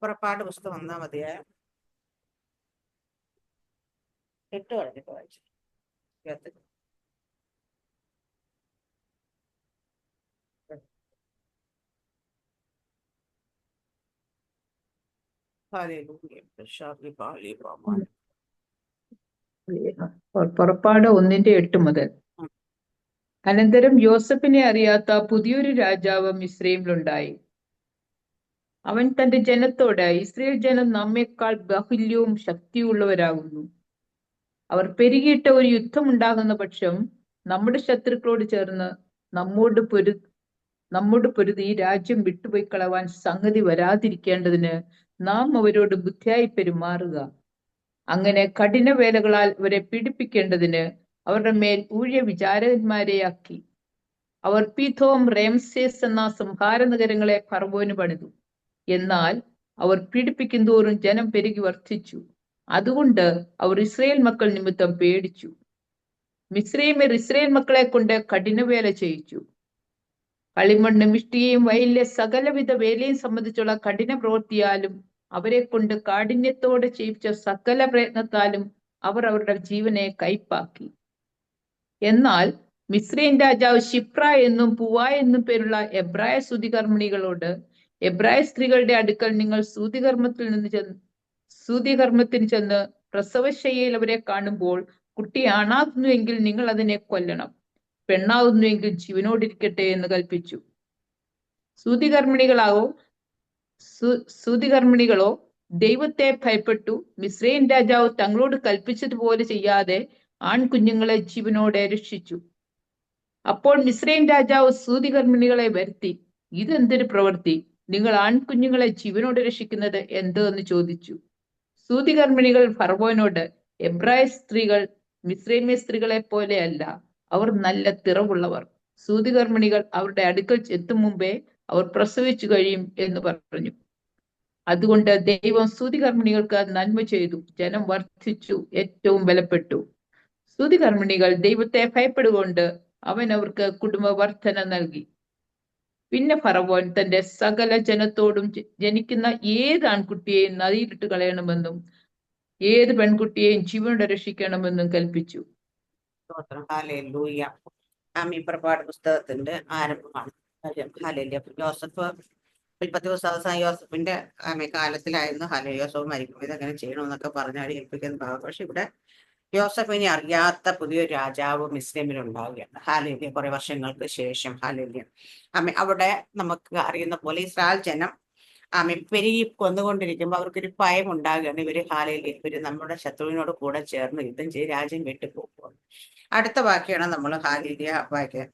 പുറപ്പാട് പുസ്തകം 1-ാം അധ്യായം 8 കഴിഞ്ഞിട്ട് വായിച്ചു. പുറപ്പാട് 1:8 മുതൽ. അനന്തരം യോസഫിനെ അറിയാത്ത പുതിയൊരു രാജാവ് മിസ്രയീമിലുണ്ടായി. അവൻ തന്റെ ജനത്തോട്, ഇസ്രയേൽ ജനം നമ്മെക്കാൾ ബാഹുല്യവും ശക്തിയുള്ളവരാകുന്നു. അവർ പെരുകിയിട്ട് ഒരു യുദ്ധമുണ്ടാകുന്ന പക്ഷം നമ്മുടെ ശത്രുക്കളോട് ചേർന്ന് നമ്മോട് പൊരുതി ഈ രാജ്യം വിട്ടുപോയി കളവാൻ സംഗതി വരാതിരിക്കേണ്ടതിന് നാം അവരോട് ബുദ്ധിയായി പെരുമാറുക. അങ്ങനെ കഠിന വേലകളാൽ അവരെ പീഡിപ്പിക്കേണ്ടതിന് അവരുടെ മേൽ ഊഴിയ വിചാരകന്മാരെയാക്കി. അവർ പീഥോം, റേംസേസ് എന്ന സംഹാര നഗരങ്ങളെ ഫറവോന് പണിതു. എന്നാൽ അവർ പീഡിപ്പിക്കും തോറും ജനം പെരുകി വർദ്ധിച്ചു. അതുകൊണ്ട് അവർ ഇസ്രയേൽ മക്കൾ നിമിത്തം പേടിച്ചു. മിസ്രയീമ്യർ ഇസ്രയേൽ മക്കളെ കൊണ്ട് കഠിനവേല ചെയ്യിച്ചു. കളിമണ്ണും ഇഷ്ടികയും വയലിലെ സകലവിധ വേലയും സംബന്ധിച്ചുള്ള കഠിന പ്രവൃത്തിയാലും അവരെ കൊണ്ട് കാഠിന്യത്തോടെ ചെയ്യിച്ച സകല പ്രയത്നത്താലും അവർ അവരുടെ ജീവനെ കൈപ്പാക്കി. എന്നാൽ മിസ്രയീം രാജാവ് ശിപ്ര എന്നും പൂവ എന്നും പേരുള്ള എബ്രായ സൂതികർമ്മിണികളോട്, എബ്രായ സ്ത്രീകളുടെ അടുക്കൽ നിങ്ങൾ സൂതികർമ്മത്തിന് ചെന്ന് പ്രസവശയ്യയിൽ അവരെ കാണുമ്പോൾ കുട്ടി ആണാകുന്നുവെങ്കിൽ നിങ്ങൾ അതിനെ കൊല്ലണം, പെണ്ണാകുന്നുവെങ്കിൽ ജീവനോടിരിക്കട്ടെ എന്ന് കൽപ്പിച്ചു. സൂതികർമ്മിണികളോ ദൈവത്തെ ഭയപ്പെട്ടു മിസ്രയീം രാജാവ് തങ്ങളോട് കൽപ്പിച്ചതുപോലെ ചെയ്യാതെ ആൺകുഞ്ഞുങ്ങളെ ജീവനോടെ രക്ഷിച്ചു. അപ്പോൾ മിസ്രയീം രാജാവ് സൂതികർമ്മിണികളെ വരുത്തി, ഇതെന്തൊരു പ്രവൃത്തി, നിങ്ങൾ ആൺകുഞ്ഞുങ്ങളെ ജീവനോടെ രക്ഷിക്കുന്നത് എന്ത് എന്ന് ചോദിച്ചു. സൂതികർമ്മിണികൾ ഫറവോനോട്, എബ്രായ സ്ത്രീകൾ മിസ്രയീമ്യ സ്ത്രീകളെ പോലെയല്ല, അവർ നല്ല തിറവുള്ളവർ. സൂതികർമ്മിണികൾ അവരുടെ അടുക്കൽ എത്തും മുമ്പേ അവർ പ്രസവിച്ചു കഴിയും എന്ന് പറഞ്ഞു. അതുകൊണ്ട് ദൈവം സൂതികർമ്മിണികൾക്ക് നന്മ ചെയ്തു. ജനം വർദ്ധിച്ചു, ഏറ്റവും ബലപ്പെട്ടു. സൂതികർമ്മിണികൾ ദൈവത്തെ ഭയപ്പെടുകൊണ്ട് അവൻ അവർക്ക് കുടുംബവർദ്ധന നൽകി. പിന്നെ ഫറവോൻ തന്റെ സകല ജനത്തോടും ജനിക്കുന്ന ഏത് ആൺകുട്ടിയെയും നദിയിലിട്ട് കളയണമെന്നും ഏത് പെൺകുട്ടിയെയും ജീവനോടെ രക്ഷിക്കണമെന്നും കൽപ്പിച്ചു. പുറപ്പാട് പുസ്തകത്തിന്റെ ആരംഭമാണ്. യോസഫ് ഉൽപ്പത്തി പുസ്തകം യോസഫിന്റെ കാലത്തിലായിരുന്നു യോസഫ് മരിക്കും, ഇതെങ്ങനെ ചെയ്യണമെന്നൊക്കെ പറഞ്ഞാൽ ഏൽപ്പിക്കുന്ന ഭാഗം. പക്ഷെ ഇവിടെ യോസഫിനെ അറിയാത്ത പുതിയൊരു രാജാവ് മിസ്രൈമിലുണ്ടാവുകയാണ്. ഹാലേല്യ, കുറെ വർഷങ്ങൾക്ക് ശേഷം. ഹാലേല്യ. അവിടെ നമുക്ക് അറിയുന്ന പോലെ ഇസ്രായേൽ ജനം പെരുകി കൊന്നുകൊണ്ടിരിക്കുമ്പോൾ അവർക്കൊരു ഭയം ഉണ്ടാകുകയാണ്. ഇവര് നമ്മുടെ ശത്രുവിനോട് കൂടെ ചേർന്ന് യുദ്ധം ചെയ്ത് രാജ്യം വിട്ടുപോകും. അടുത്ത വാക്യാണ് നമ്മൾ ഹാലേല്യ വാക്യം.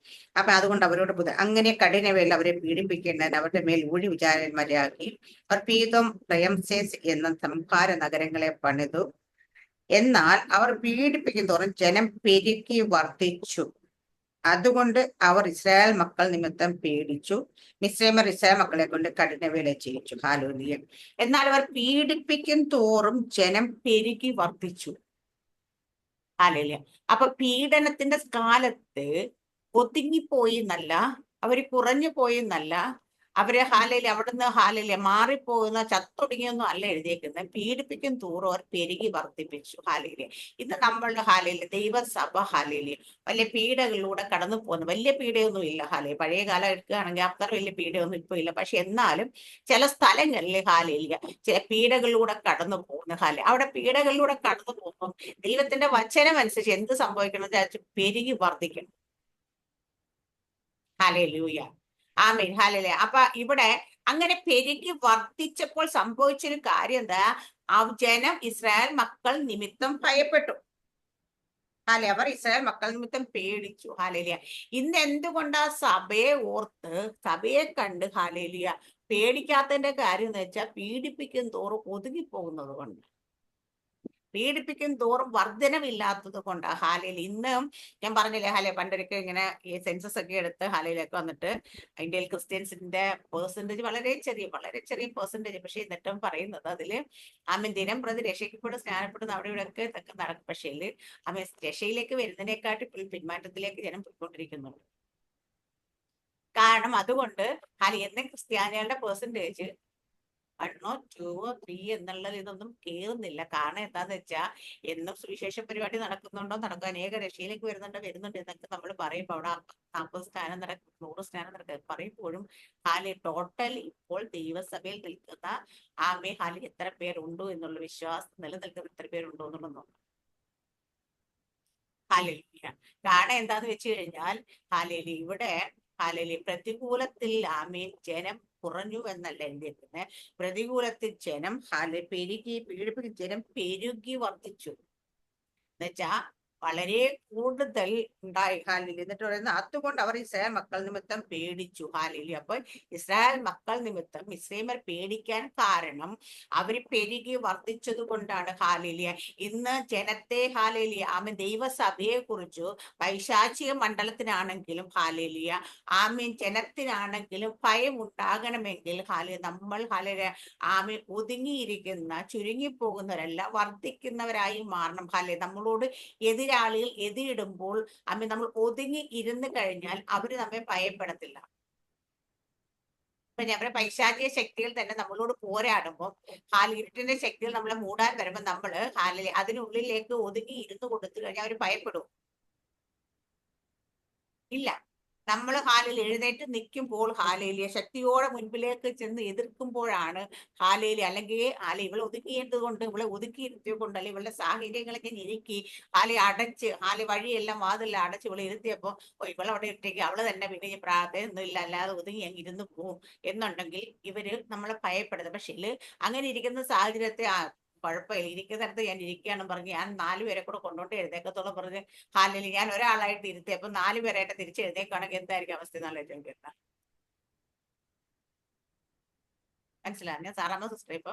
അതുകൊണ്ട് അവരോട് അങ്ങനെ കഠിനവേല അവരെ പീഡിപ്പിക്കേണ്ടതിന് അവരുടെ മേൽ ഊഴി വിചാരന്മാരെയാക്കി. അവർ പീതം, റയംസേസ് എന്ന സംഹാര നഗരങ്ങളെ പണിതു. എന്നാൽ അവർ പീഡിപ്പിക്കും തോറും ജനം പെരുകി വർദ്ധിച്ചു. അതുകൊണ്ട് അവർ ഇസ്രായേൽ മക്കൾ നിമിത്തം പേടിച്ചു. മിസ്രൈമ്യർ ഇസ്രായേൽ മക്കളെ കൊണ്ട് കഠിനവേല ചെയ്യിച്ചു. ഹാലേലൂയ. എന്നാൽ അവർ പീഡിപ്പിക്കും തോറും ജനം പെരുകി വർദ്ധിച്ചു. ഹാലേലൂയ. അപ്പൊ പീഡനത്തിന്റെ കാലത്ത് ഒതുങ്ങിപ്പോയി എന്നല്ല, അവര് കുറഞ്ഞു പോയി എന്നല്ല, അവരെ അവിടുന്ന് മാറിപ്പോകുന്ന ചത്തൊടുങ്ങിയൊന്നും അല്ല എഴുതിയേക്കുന്നത്. പീഡിപ്പിക്കും തോറും അവർ പെരുകി വർദ്ധിപ്പിച്ചു. ഇത് നമ്മളുടെ ദൈവസഭ വലിയ പീഡകളിലൂടെ കടന്നു പോകുന്നു. വലിയ പീഡയൊന്നും ഇല്ല. പഴയ കാലം എടുക്കുകയാണെങ്കിൽ അത്ര വലിയ പീഡയൊന്നും ഇപ്പൊ ഇല്ല. പക്ഷെ എന്നാലും ചില സ്ഥലങ്ങളിൽ ചില പീഡകളിലൂടെ കടന്നു പോകുന്നു. അവിടെ പീഡകളിലൂടെ കടന്നു പോകുമ്പോൾ ദൈവത്തിന്റെ വചനം അനുസരിച്ച് എന്ത് സംഭവിക്കണം? പെരുകി വർദ്ധിക്കണം. ഹല്ലേലൂയ, ആമേൻ, ഹല്ലേലൂയ. അപ്പൊ ഇവിടെ അങ്ങനെ പെരുകി വർദ്ധിച്ചപ്പോൾ സംഭവിച്ചൊരു കാര്യം എന്താ? ജനം ഇസ്രായേൽ മക്കൾ നിമിത്തം ഭയപ്പെട്ടു. അവർ ഇസ്രായേൽ മക്കൾ നിമിത്തം പേടിച്ചു. ഹാലേലിയ. ഇന്ന് എന്തുകൊണ്ടാ സഭയെ ഓർത്ത്, സഭയെ കണ്ട് പേടിക്കാത്തതിന്റെ കാര്യം എന്ന് വെച്ചാൽ പീഡിപ്പിക്കും തോറും ഒതുങ്ങിപ്പോകുന്നത് കൊണ്ട്, പീഡിപ്പിക്കും തോറും വർധനമില്ലാത്തത് കൊണ്ട്. ഇന്നും ഞാൻ പറഞ്ഞില്ലേ, പണ്ടൊരിക്കൽ ഇങ്ങനെ ഈ സെൻസസ് ഒക്കെ എടുത്ത് ഹാലയിലേക്ക് വന്നിട്ട് ഇന്ത്യയിൽ ക്രിസ്ത്യൻസിന്റെ പെർസെന്റേജ് വളരെ ചെറിയ പെർസെന്റേജ്. പക്ഷെ എന്നിട്ടും പറയുന്നത് അതില് ദിനം പ്രതി രക്ഷയ്ക്കപ്പെട്ട് സ്നാനപ്പെടുന്ന അവിടെ ഇവിടെ ഒക്കെ ഇതൊക്കെ നടക്കും. പക്ഷേ രക്ഷയിലേക്ക് വരുന്നതിനെക്കാട്ടി പിന്മാറ്റത്തിലേക്ക് ജനം പോയിക്കൊണ്ടിരിക്കുന്നുണ്ട്. കാരണം അതുകൊണ്ട് എന്ന ക്രിസ്ത്യാനികളുടെ പെർസെന്റേജ് 1 2 3 എന്നുള്ളത് ഇതൊന്നും കേറുന്നില്ല. കാരണം എന്താന്ന് വെച്ചാൽ എന്നും സുവിശേഷ പരിപാടി നടക്കുന്നുണ്ടോ നടക്കുക, അനേക രക്ഷയിലേക്ക് വരുന്നുണ്ട് എന്നൊക്കെ നമ്മൾ പറയുമ്പോൾ അവിടെ 40 സ്നാനം നടക്കും, 100 സ്നാനം നടക്കും പറയുമ്പോഴും ടോട്ടൽ ഇപ്പോൾ ദൈവസഭയിൽ നിൽക്കുന്ന ഹാലി എത്ര പേരുണ്ടോ എന്നുള്ള വിശ്വാസം നിലനിൽക്കുന്ന എത്ര പേരുണ്ടോ എന്നുള്ളത് നോക്കാം. ഹാലേലൂയ. കാരണം എന്താന്ന് വെച്ച് കഴിഞ്ഞാൽ ഇവിടെ പ്രതികൂലത്തിൽ ജനം കുറഞ്ഞു എന്നല്ല എന്തിരുന്നത്, പ്രതികൂലത്തിൽ ജനം ജനം പെരുകി വർദ്ധിച്ചു എന്നുവെച്ചാ വളരെ കൂടുതൽ ഉണ്ടായി. എന്നിട്ട് പറയുന്നത് അതുകൊണ്ട് അവർ ഇസ്രായേൽ മക്കൾ നിമിത്തം പേടിച്ചു. അപ്പോൾ ഇസ്രായേൽ മക്കൾ നിമിത്തം ഇസ്രായേൽ പേടിക്കാൻ കാരണം അവർ പെരുകി വർദ്ധിച്ചത് കൊണ്ടാണ്. ഇന്ന് ജനത്തെ ദൈവസഭയെ കുറിച്ചു പൈശാചിക മണ്ഡലത്തിനാണെങ്കിലും ജനത്തിനാണെങ്കിലും ഭയം ഉണ്ടാകണമെങ്കിൽ നമ്മൾ ഒതുങ്ങിയിരിക്കുന്ന ചുരുങ്ങിപ്പോകുന്നവരല്ല, വർദ്ധിക്കുന്നവരായി മാറണം. നമ്മളോട് എതിരാളികൾ എതിരിടുമ്പോൾ നമ്മൾ ഒതുങ്ങി ഇരുന്ന് കഴിഞ്ഞാൽ അവര് നമ്മെ ഭയപ്പെടത്തില്ല. ഇപ്പൊ ഞമ്മടെ പൈശാചിക ശക്തികൾ തന്നെ നമ്മളോട് പോരാടുമ്പോൾ ഇരുട്ടിന്റെ ശക്തികൾ നമ്മളെ മൂടാൻ വരുമ്പോൾ നമ്മള് അതിനുള്ളിലേക്ക് ഒതുങ്ങി ഇരുന്ന് കൊടുത്തു കഴിഞ്ഞാൽ അവര് ഭയപ്പെടും ഇല്ല. നമ്മൾ എഴുന്നേറ്റ് നിൽക്കുമ്പോൾ ശക്തിയോടെ മുൻപിലേക്ക് ചെന്ന് എതിർക്കുമ്പോഴാണ് അല്ലെങ്കിൽ ഇവളെ ഒതുക്കിയത് കൊണ്ട്, ഇവളെ ഒതുക്കിയിരുത്തിയത് കൊണ്ട്, അല്ലെ ഇവളുടെ സാഹചര്യങ്ങളൊക്കെ ഞെരുക്കി അടച്ച് വഴിയെല്ലാം വാതിലെല്ലാം അടച്ച് ഇവളെ ഇരുത്തിയപ്പോ ഇവളവിടെ ഇട്ടേക്ക് അവള് തന്നെ പിന്നെ പ്രാർത്ഥനയൊന്നും ഇല്ല, അല്ലാതെ ഒതുങ്ങി അങ്ങ് ഇരുന്ന് പോവും എന്നുണ്ടെങ്കിൽ ഇവര് നമ്മളെ ഭയപ്പെടുന്നത്. പക്ഷേ അങ്ങനെ ഇരിക്കുന്ന സാഹചര്യത്തെ കുഴപ്പമില്ല, ഇരിക്കുന്നിടത്ത് ഞാൻ ഇരിക്കുകയാണെന്ന് പറഞ്ഞ് ഞാൻ 4 പേരെ കൂടെ കൊണ്ടോട്ട് എഴുന്നേക്കത്തോളം പറഞ്ഞ് ഞാൻ ഒരാളായിട്ട് ഇരുത്തി, അപ്പൊ 4 പേരായിട്ട് തിരിച്ച് എഴുന്നേക്കാണെങ്കിൽ എന്തായിരിക്കും അവസ്ഥ എന്നുള്ള ചോദിക്കുന്നത്. മനസ്സിലായി? ഞാൻ സാറാമ്മ സിസ്റ്റർ ഇപ്പൊ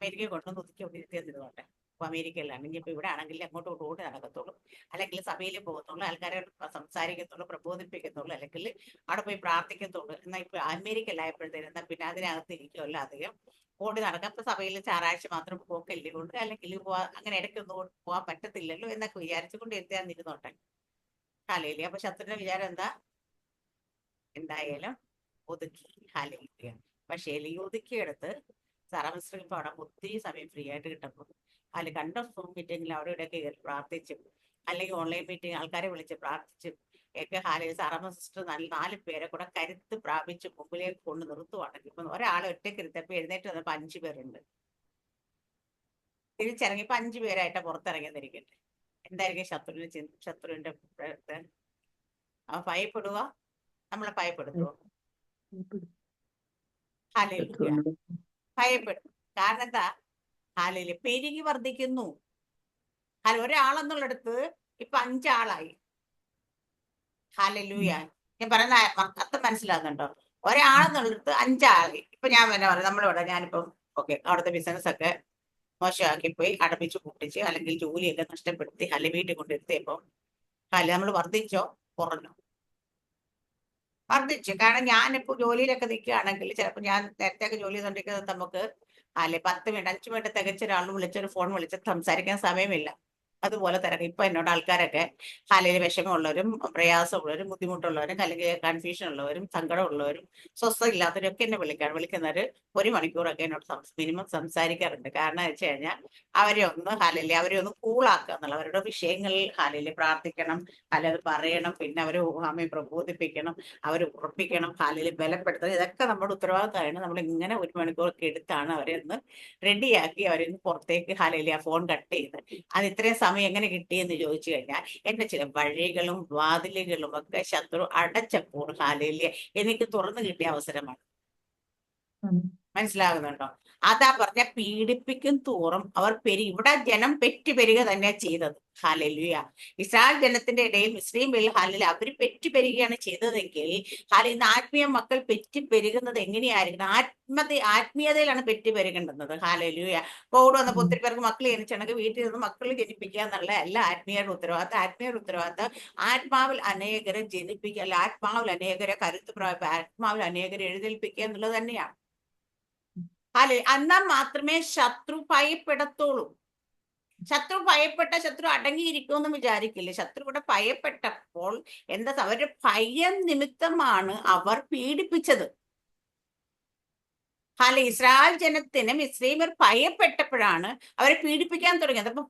അമേരിക്കയിൽ കൊണ്ടുവന്ന് ഒതുക്കി ഇരുത്തിയെന്നിരുന്നോട്ടെ. അപ്പൊ അമേരിക്കയിലാണ് ഇനിയിപ്പോ ഇവിടെ ആണെങ്കിൽ അങ്ങോട്ട് ഓടി നടക്കത്തുള്ളൂ, അല്ലെങ്കിൽ സഭയിൽ പോകത്തുള്ളൂ, ആൾക്കാരെ സംസാരിക്കത്തുള്ളൂ, പ്രബോധിപ്പിക്കത്തുള്ളൂ, അല്ലെങ്കിൽ അവിടെ പോയി പ്രാർത്ഥിക്കത്തുള്ളൂ. എന്നാൽ ഇപ്പൊ അമേരിക്കയിലായപ്പോഴത്തേനും എന്നാ പിന്നെ അതിനകത്ത് ഇരിക്കുമല്ലോ, അധികം ഓടി നടക്കാം. ഇപ്പൊ സഭയിൽ ഞായറാഴ്ച മാത്രം പോക്കല്ലേ കൊണ്ട്, അല്ലെങ്കിൽ അങ്ങനെ ഇടയ്ക്കൊന്നും പോകാൻ പറ്റത്തില്ലല്ലോ എന്നൊക്കെ വിചാരിച്ചുകൊണ്ട് എത്തിയാന്നിരുന്നോട്ടെ. അപ്പൊ ശത്രുവിന്റെ വിചാരം എന്തായാലും ഒതുക്കി. പക്ഷേ ഈ ഒതുക്കിയെടുത്ത് സാറാമിസ്റ്റർ ഇപ്പൊ അവിടെ ഒത്തിരി സമയം ഫ്രീ ആയിട്ട് കിട്ടുമ്പോൾ കണ്ട സൂം മീറ്റിംഗിൽ അവിടെ ഇവിടെയൊക്കെ കയറി പ്രാർത്ഥിച്ചും, അല്ലെങ്കിൽ ഓൺലൈൻ മീറ്റിംഗ് ആൾക്കാരെ വിളിച്ച് പ്രാർത്ഥിച്ചും ഒക്കെ സാറാമ്മ സിസ്റ്റർ 4 പേരെ കൂടെ കരുത്ത് പ്രാപിച്ച് മുമ്പിലേക്ക് കൊണ്ട് നിർത്തുവാണെങ്കിൽ ഇപ്പൊ ഒരാളെ ഒറ്റയ്ക്ക് ഇരുത്തപ്പോ എഴുന്നേറ്റ് വന്നപ്പോ 5 പേരുണ്ട്. തിരിച്ചിറങ്ങിയപ്പോ 5 പേരായിട്ട് പുറത്തിറങ്ങിയിരിക്കട്ടെ, എന്തായിരിക്കും ശത്രുവിന്റെ ഭയപ്പെടുക? നമ്മളെ ഭയപ്പെടുത്തുവോ? ഭയപ്പെടും. കാരണം എന്താ? പെരുകി വർദ്ധിക്കുന്നു. ഒരാളെന്നുള്ളടത്ത് ഇപ്പൊ 5 ആളായി. ഞാൻ പറയുന്ന അർത്ഥം മനസ്സിലാകുന്നുണ്ടോ? ഒരാളെന്നുള്ളടത്ത് 5 ആളായി. ഇപ്പൊ ഞാൻ തന്നെ പറയാം, നമ്മളിവിടെ ഞാനിപ്പം അവിടുത്തെ ബിസിനസ് ഒക്കെ മോശമാക്കി പോയി അടപ്പിച്ച് പൊട്ടിച്ച്, അല്ലെങ്കിൽ ജോലിയൊക്കെ നഷ്ടപ്പെടുത്തി വീട്ടിൽ കൊണ്ടിരുത്തിയപ്പോ നമ്മൾ വർദ്ധിച്ചോ കുറഞ്ഞോ? വർദ്ധിച്ചു. കാരണം ഞാനിപ്പോ ജോലിയിലൊക്കെ നിൽക്കുകയാണെങ്കിൽ ചിലപ്പോൾ ഞാൻ നേരത്തെ ജോലി ചെയ്തോണ്ടിരിക്കുന്നത് നമുക്ക് 10 മിനിറ്റ് 5 മിനിറ്റ് തികച്ച ഒരാൾ വിളിച്ചൊരു ഫോൺ വിളിച്ച് സംസാരിക്കാൻ സമയമില്ല. അതുപോലെ തിരക്ക്. ഇപ്പൊ എന്നോട് ആൾക്കാരൊക്കെ വിഷമമുള്ളവരും പ്രയാസമുള്ളവരും ബുദ്ധിമുട്ടുള്ളവരും അല്ലെങ്കിൽ കൺഫ്യൂഷൻ ഉള്ളവരും സങ്കടമുള്ളവരും സ്വസ്ഥത ഇല്ലാത്തവരും ഒക്കെ എന്നെ വിളിക്കുന്നവര് 1 മണിക്കൂറൊക്കെ എന്നോട് മിനിമം സംസാരിക്കാറുണ്ട്. കാരണം വെച്ച് കഴിഞ്ഞാൽ അവരെ ഒന്ന് കൂളാക്കുക എന്നുള്ള, അവരുടെ വിഷയങ്ങളിൽ പ്രാർത്ഥിക്കണം, അത് പറയണം, പിന്നെ അവരെ പ്രബോധിപ്പിക്കണം, അവർ ഉറപ്പിക്കണം, ബലപ്പെടുത്തണം. ഇതൊക്കെ നമ്മുടെ ഉത്തരവാദിത്തമാണ്. നമ്മൾ ഇങ്ങനെ 1 മണിക്കൂറൊക്കെ എടുത്താണ് അവരെ ഒന്ന് റെഡിയാക്കി അവരെ പുറത്തേക്ക് ഫോൺ കട്ട് ചെയ്ത് അത് ഇത്രയും സമയം എങ്ങനെ കിട്ടിയെന്ന് ചോദിച്ചു കഴിഞ്ഞാൽ എന്റെ ചില വഴികളും വാതിലുകളും ഒക്കെ ശത്രു അടച്ചപ്പോൾ എനിക്ക് തുറന്നു കിട്ടിയ അവസരമാണ്. മനസ്സിലാകുന്നുണ്ടോ? അതാ പറഞ്ഞ പീഡിപ്പിക്കും തോറും അവർ ഇവിടെ ജനം പെറ്റുപെരുക തന്നെ ചെയ്തത്. ഇസ്രായേൽ ജനത്തിന്റെ ഇടയിൽ മുസ്ലിം അവര് പെറ്റുപെരുകയാണ് ചെയ്തതെങ്കിൽ ഇന്ന് ആത്മീയ മക്കൾ പെറ്റുപെരുകുന്നത് എങ്ങനെയായിരിക്കണം? ആത്മീയതയിലാണ് പെറ്റുപെരുകേണ്ടുന്നത്. കോവിഡ് വന്നപ്പോൾ ഒത്തിരി പേർക്ക് മക്കൾ ജനിച്ചണെങ്കിൽ വീട്ടിൽ നിന്ന് മക്കൾ ജനിപ്പിക്കുക എന്നുള്ള എല്ലാ ആത്മീയരുടെ ഉത്തരവാദിത്തം. ആത്മാവിൽ അനേകരെ ജനിപ്പിക്കുക, അല്ല ആത്മാവിൽ അനേകരെ കരുത്ത് പ്രാപിക്കുക, ആത്മാവിൽ അനേകരെ എഴുന്നേൽപ്പിക്കുക എന്നുള്ളത് തന്നെയാണ്. എന്നാൽ മാത്രമേ ശത്രു ഭയപ്പെടത്തുള്ളൂ. ശത്രു അടങ്ങിയിരിക്കുമെന്ന് വിചാരിക്കില്ല. ശത്രു കൂടെ ഭയപ്പെട്ടപ്പോൾ അവരുടെ ഭയം നിമിത്തമാണ് അവർ പീഡിപ്പിച്ചത്. ഇസ്രായേൽ ജനത്തിന് മിസ്രൈമ്യർ ഭയപ്പെട്ടപ്പോഴാണ് അവരെ പീഡിപ്പിക്കാൻ തുടങ്ങിയത്. അപ്പൊ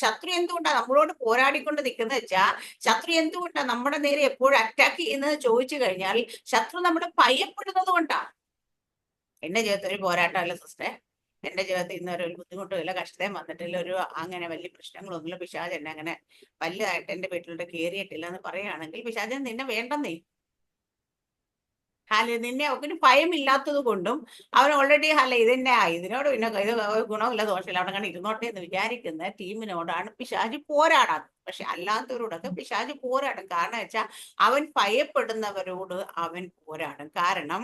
ശത്രു എന്തുകൊണ്ടാണ് നമ്മളോട് പോരാടിക്കൊണ്ട് നിൽക്കുന്നത് വെച്ചാൽ, ശത്രു എന്തുകൊണ്ടാണ് നമ്മുടെ നേരെ എപ്പോഴും അറ്റാക്ക് ചെയ്യുന്നത് ചോദിച്ചു കഴിഞ്ഞാൽ, ശത്രു നമ്മളെ ഭയപ്പെടുന്നത് കൊണ്ടാണ്. എന്റെ ജീവിതത്തിൽ ഒരു പോരാട്ടമല്ല സിസ്റ്ററെ. എന്റെ ജീവിതത്തിൽ ഇന്ന് ഒരു ബുദ്ധിമുട്ടും ഇല്ല, കഷ്ടതയും വന്നിട്ടില്ല, അങ്ങനെ വലിയ പ്രശ്നങ്ങളൊന്നുമില്ല. പിശാച് എന്നെ അങ്ങനെ വലുതായിട്ട് എന്റെ വീട്ടിലോട്ട് കയറിയിട്ടില്ല എന്ന് പറയുകയാണെങ്കിൽ, പിശാചൻ നിന്നെ വേണ്ടെന്നേ. നിന്നെ അവന് ഭയമില്ലാത്തത് കൊണ്ടും അവൻ ഓൾറെഡി ഇതന്നെ ഇതിനോട് പിന്നെ ഇത് ഗുണമില്ല ദോഷമില്ല അവിടെ കണ്ട് ഇരുന്നോട്ടെ എന്ന് വിചാരിക്കുന്ന ടീമിനോടാണ് പിശാച് പോരാടാത്തത്. പക്ഷെ അല്ലാത്തവരോടൊക്കെ പിശാച് പോരാടും. കാരണം വെച്ചാൽ അവൻ ഭയപ്പെടുന്നവരോട് അവൻ പോരാടും. കാരണം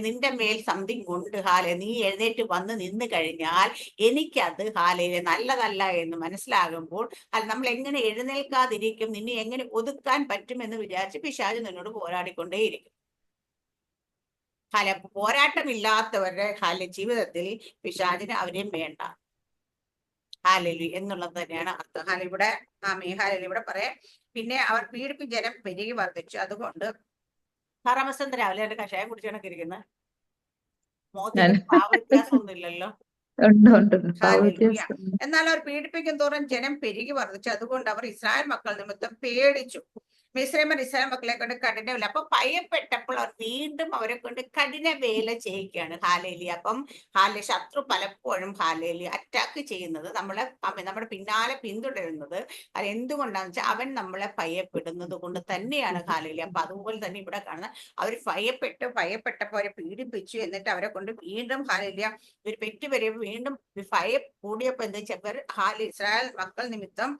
നിന്റെ മേൽ സംതിങ് കൊണ്ട് നീ എഴുന്നേറ്റ് വന്ന് നിന്ന് കഴിഞ്ഞാൽ എനിക്കത് നല്ലതല്ല എന്ന് മനസ്സിലാകുമ്പോൾ നമ്മൾ എങ്ങനെ എഴുന്നേൽക്കാതിരിക്കും, നിന്നെ എങ്ങനെ ഒതുക്കാൻ പറ്റുമെന്ന് വിചാരിച്ച് പിശാച് നിന്നോട് പോരാടിക്കൊണ്ടേയിരിക്കും. പോരാട്ടമില്ലാത്തവരുടെ ജീവിതത്തിൽ പിശാചിന് അവരെയും വേണ്ട. എന്നുള്ളത് തന്നെയാണ് അർത്ഥം. ഇവിടെ പറയാം, പിന്നെ അവർ പീഡിപ്പിച്ച ജനം പെരുകി വർദ്ധിച്ചു. അതുകൊണ്ട് പറമസന്ത് രാവിലെ എന്റെ കഷായം കുടിച്ചാണൊക്കെ ഇരിക്കുന്നത്. മോത്തിന് ഭാവവ്യത്യാസമൊന്നും ഇല്ലല്ലോ. എന്നാൽ അവർ പീഡിപ്പിക്കും തോറും ജനം പെരുകി വർദ്ധിച്ചു. അതുകൊണ്ട് അവർ ഇസ്രായേൽ മക്കൾ നിമിത്തം പേടിച്ചു. മിസ്രൈമ്യർ ഇസ്രായേൽ മക്കളെ കൊണ്ട് കഠിന വേല. അപ്പൊ ഭയപ്പെട്ടപ്പോൾ അവർ വീണ്ടും അവരെ കൊണ്ട് കഠിന വേല ചെയ്യിക്കുകയാണ്. അപ്പം ശത്രു പലപ്പോഴും അറ്റാക്ക് ചെയ്യുന്നത് നമ്മുടെ പിന്നാലെ പിന്തുടരുന്നത് അത് എന്തുകൊണ്ടാന്ന് വെച്ചാൽ അവൻ നമ്മളെ ഭയപ്പെടുന്നത് കൊണ്ട് തന്നെയാണ്. അപ്പൊ അതുപോലെ തന്നെ ഇവിടെ കാണുന്ന അവർ ഭയപ്പെട്ടപ്പോൾ അവരെ പീഡിപ്പിച്ചു. എന്നിട്ട് അവരെ കൊണ്ട് വീണ്ടും ഒരു പെറ്റുവരെ വീണ്ടും ഭയം കൂടിയപ്പോ എന്താ വെച്ചാൽ ഇസ്രായേൽ മക്കൾ നിമിത്തം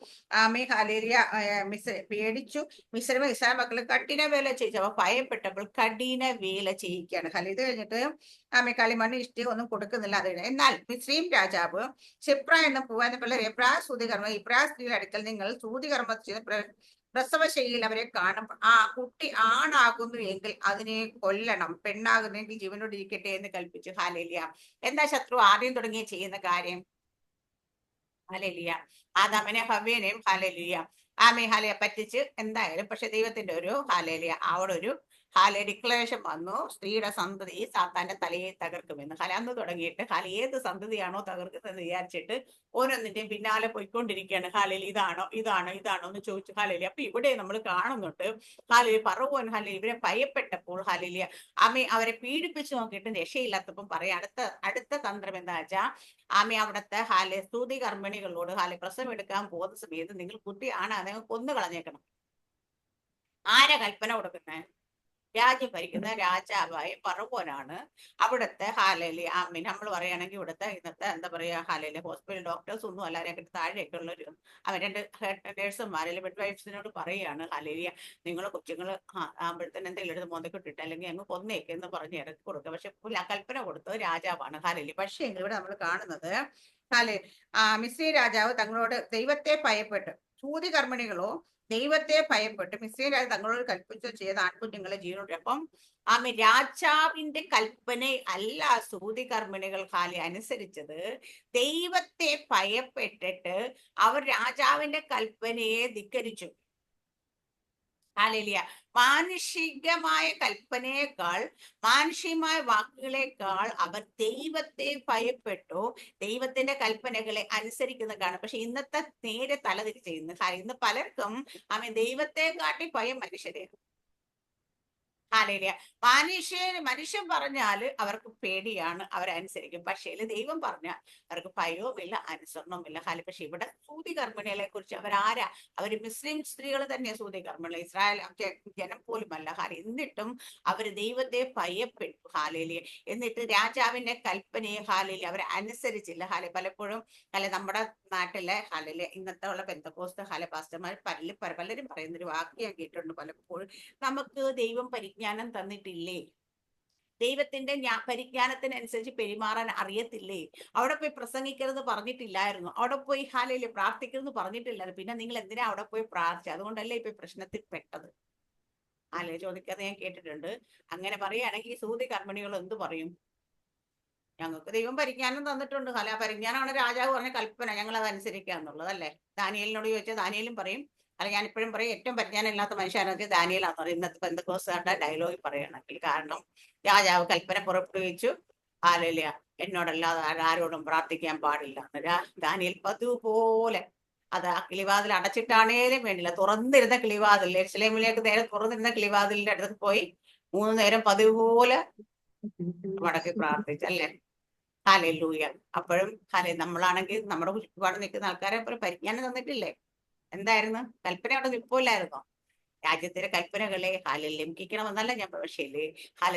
പേടിച്ചു. ഇസ്രായേൽ മക്കൾ കഠിന വേല ചെയ്യിച്ചു. അപ്പൊ ഭയപ്പെട്ടപ്പോൾ കഠിന വേല ചെയ്യിക്കുകയാണ്. ഇത് കഴിഞ്ഞിട്ട് കളിമണ്ണ് ഇഷ്ടി ഒന്നും കൊടുക്കുന്നില്ല. അത് എന്നാൽ മിസ്രയീം രാജാവ് ശിപ്ര എന്ന പൂവാനുള്ള എബ്രായ സൂതികർമ്മം ഇബ്രായ സ്ത്രീയുടെ അടുക്കൽ നിങ്ങൾ സൂതികർമ്മം ചെയ്ത് പ്രസവശൈലിയിൽ അവരെ കാണും. ആ കുട്ടി ആണാകുന്നു എങ്കിൽ അതിനെ കൊല്ലണം, പെണ്ണാകുന്നെങ്കിൽ ജീവനോട് ഇരിക്കട്ടെ എന്ന് കൽപ്പിച്ചു. എന്താ ശത്രു ആദ്യം തുടങ്ങി ചെയ്യുന്ന കാര്യം? ആദാമിനെ ഹവ്വേനെയും പറ്റിച്ച് എന്തായാലും. പക്ഷെ ദൈവത്തിന്റെ ഒരു അവിടെ ഒരു ഡിക്ലറേഷൻ വന്നു, സ്ത്രീയുടെ സന്തതി സാത്താന്റെ തലയെ തകർക്കുമെന്ന്. അന്ന് തുടങ്ങിയിട്ട് ഏത് സന്തതിയാണോ തകർക്കുന്നതെന്ന് വിചാരിച്ചിട്ട് ഓരോന്നിന്റെയും പിന്നാലെ പോയിക്കൊണ്ടിരിക്കുകയാണ്. ഇതാണോ എന്ന് ചോദിച്ചു. അപ്പൊ ഇവിടെ നമ്മൾ കാണുന്നുണ്ട് പറവോൻ ഇവരെ ഭയപ്പെട്ടപ്പോൾ അവരെ പീഡിപ്പിച്ചു നോക്കിയിട്ട് രക്ഷയില്ലാത്തപ്പം പറയാം. അടുത്ത തന്ത്രം എന്താ വെച്ചാൽ അവിടുത്തെ സ്തുതി കർമ്മിണികളോട് പ്രസവം എടുക്കാൻ പോകുന്ന സമയത്ത് നിങ്ങൾ കുട്ടിയാണ് നിങ്ങൾ കൊന്നു കളഞ്ഞേക്കണം. ആരാ കൽപ്പന കൊടുക്കുന്നത്? രാജ്യം ഭരിക്കുന്ന രാജാവായ പറവോനാണ് അവിടുത്തെ നമ്മൾ പറയുകയാണെങ്കിൽ ഇവിടുത്തെ ഇന്നത്തെ എന്താ പറയാ ഹോസ്പിറ്റൽ ഡോക്ടേഴ്സ് ഒന്നും അല്ല, അതിനെ താഴെയൊക്കെ ഉള്ളൊരു രണ്ട് നേഴ്സുമാരിൽ മിഡ്വൈഫ്സിനോട് പറയുകയാണ് നിങ്ങൾ കൊച്ചുങ്ങൾ ആകുമ്പോഴത്തേന് എന്തെങ്കിലും എടുത്ത് മുതക്കിട്ടിട്ട് അല്ലെങ്കിൽ അങ്ങ് കൊന്നേക്ക് എന്ന് പറഞ്ഞ് ഇറക്കി കൊടുക്കുക. പക്ഷെ കൽപ്പന കൊടുത്തത് രാജാവാണ് പക്ഷേ ഇവിടെ നമ്മൾ കാണുന്നത് മിസ്രി രാജാവ് തങ്ങളോട് ദൈവത്തെ ഭയപ്പെട്ടു. സൂതി കർമ്മിണികളോ ദൈവത്തെ ഭയപ്പെട്ട് മിസ്രയീം രാജാവ് തങ്ങളോട് കൽപ്പിച്ചു ചെയ്ത ആൺകുഞ്ഞുങ്ങളെ ജീവനോട്. അപ്പം രാജാവിന്റെ കൽപ്പന അല്ല സൂതി കർമ്മിണികൾ അനുസരിച്ചത്. ദൈവത്തെ ഭയപ്പെട്ടിട്ട് അവർ രാജാവിന്റെ കൽപ്പനയെ ധിക്കരിച്ചു. മാനുഷികമായ കൽപ്പനയേക്കാൾ മാനുഷികമായ വാക്കുകളെക്കാൾ അവർ ദൈവത്തെ ഭയപ്പെട്ടു, ദൈവത്തിന്റെ കൽപ്പനകളെ അനുസരിക്കുന്ന കാണും. പക്ഷെ ഇന്നത്തെ നേരെ തലതിരിച്ച് ഇന്ന് പലർക്കും ദൈവത്തെ കാട്ടി ഭയം മനുഷ്യരെ. മനുഷ്യൻ പറഞ്ഞാല് അവർക്ക് പേടിയാണ്, അവരനുസരിക്കും. പക്ഷേ ദൈവം പറഞ്ഞാൽ അവർക്ക് ഭയവുമില്ല, അനുസരണവുമില്ല. പക്ഷെ ഇവിടെ സൂതി കർമ്മിണികളെ കുറിച്ച് അവരാരാ? അവര് മുസ്ലിം സ്ത്രീകൾ തന്നെ സൂതി കർമ്മിണികൾ, ഇസ്രായേൽ ജനം പോലുമല്ല. എന്നിട്ടും അവര് ദൈവത്തെ ഭയപ്പെട്ടു. എന്നിട്ട് രാജാവിന്റെ കൽപ്പനയെ അവർ അനുസരിച്ചില്ല. പലപ്പോഴും നമ്മുടെ നാട്ടിലെ ഇന്നത്തെ ഉള്ള പെന്തക്കോസ്ത് പാസ്റ്റർമാർ പലരും പറയുന്നൊരു വാക്ക് ഞാൻ കേട്ടിട്ടുണ്ട്. പലപ്പോഴും നമുക്ക് ദൈവം പരിജ്ഞാനം തന്നിട്ടില്ലേ, ദൈവത്തിന്റെ പരിജ്ഞാനത്തിനനുസരിച്ച് പെരുമാറാൻ അറിയത്തില്ലേ, അവിടെ പോയി പ്രസംഗിക്കരുത് പറഞ്ഞിട്ടില്ലായിരുന്നു, അവിടെ പോയി പ്രാർത്ഥിക്കരുത് പറഞ്ഞിട്ടില്ലായിരുന്നു, പിന്നെ നിങ്ങൾ എന്തിനാ അവിടെ പോയി പ്രാർത്ഥിച്ചത്? അതുകൊണ്ടല്ലേ ഇപ്പൊ പ്രശ്നത്തിൽ പെട്ടത്. ചോദിക്കാതെ ഞാൻ കേട്ടിട്ടുണ്ട്. അങ്ങനെ പറയുകയാണെങ്കിൽ സൂതി കർമ്മിണികൾ എന്ത് പറയും? ഞങ്ങൾക്ക് ദൈവം പരിജ്ഞാനം തന്നിട്ടുണ്ട്, പരിജ്ഞാനമാണ് രാജാവ് പറഞ്ഞ കൽപ്പന, ഞങ്ങൾ അത് അനുസരിക്കുക എന്നുള്ളതല്ലേ. ദാനിയേലിനോട് ചോദിച്ചാൽ ദാനിയേലും പറയും. ഞാൻ ഇപ്പോഴും പറയും ഏറ്റവും പരിജ്ഞാനം ഇല്ലാത്ത മനുഷ്യരാണെങ്കിൽ ദാനിയേലാന്ന് പറയും, ഇന്നത്തെ പെന്തക്കോസ്തുകാരുടെ ഡയലോഗിൽ പറയുകയാണെങ്കിൽ. കാരണം രാജാവ് കൽപ്പന പുറപ്പെടുവിച്ചു, ഹാലേലിയ. എന്നോടല്ലാതെ ആരോടും പ്രാർത്ഥിക്കാൻ പാടില്ല. ദാനിയേൽ പതിവ് പോലെ അത് ആ കിളിവാതിൽ അടച്ചിട്ടാണേലും വേണ്ടില്ല, തുറന്നിരുന്ന കിളിവാതിൽ, യെരൂശലേമിലേക്ക് നേരെ തുറന്നിരുന്ന കിളിവാതിലിന്റെ അടുത്ത് പോയി 3 നേരം പതിവ് പോലെ മടക്കി പ്രാർത്ഥിച്ചല്ലേ. ഹല്ലേലൂയ. അപ്പോഴും നമ്മളാണെങ്കിൽ നമ്മുടെ ചുറ്റുപാട് നിൽക്കുന്ന ആൾക്കാരെ പോലെ പരിജ്ഞാനം തന്നിട്ടില്ലേ? എന്തായിരുന്നു കൽപ്പന? അവിടെ നിൽപ്പില്ലായിരുന്നോ? രാജ്യത്തിന്റെ കൽപ്പനകളെ ലംഘിക്കണമെന്നല്ല ഞാൻ പക്ഷേ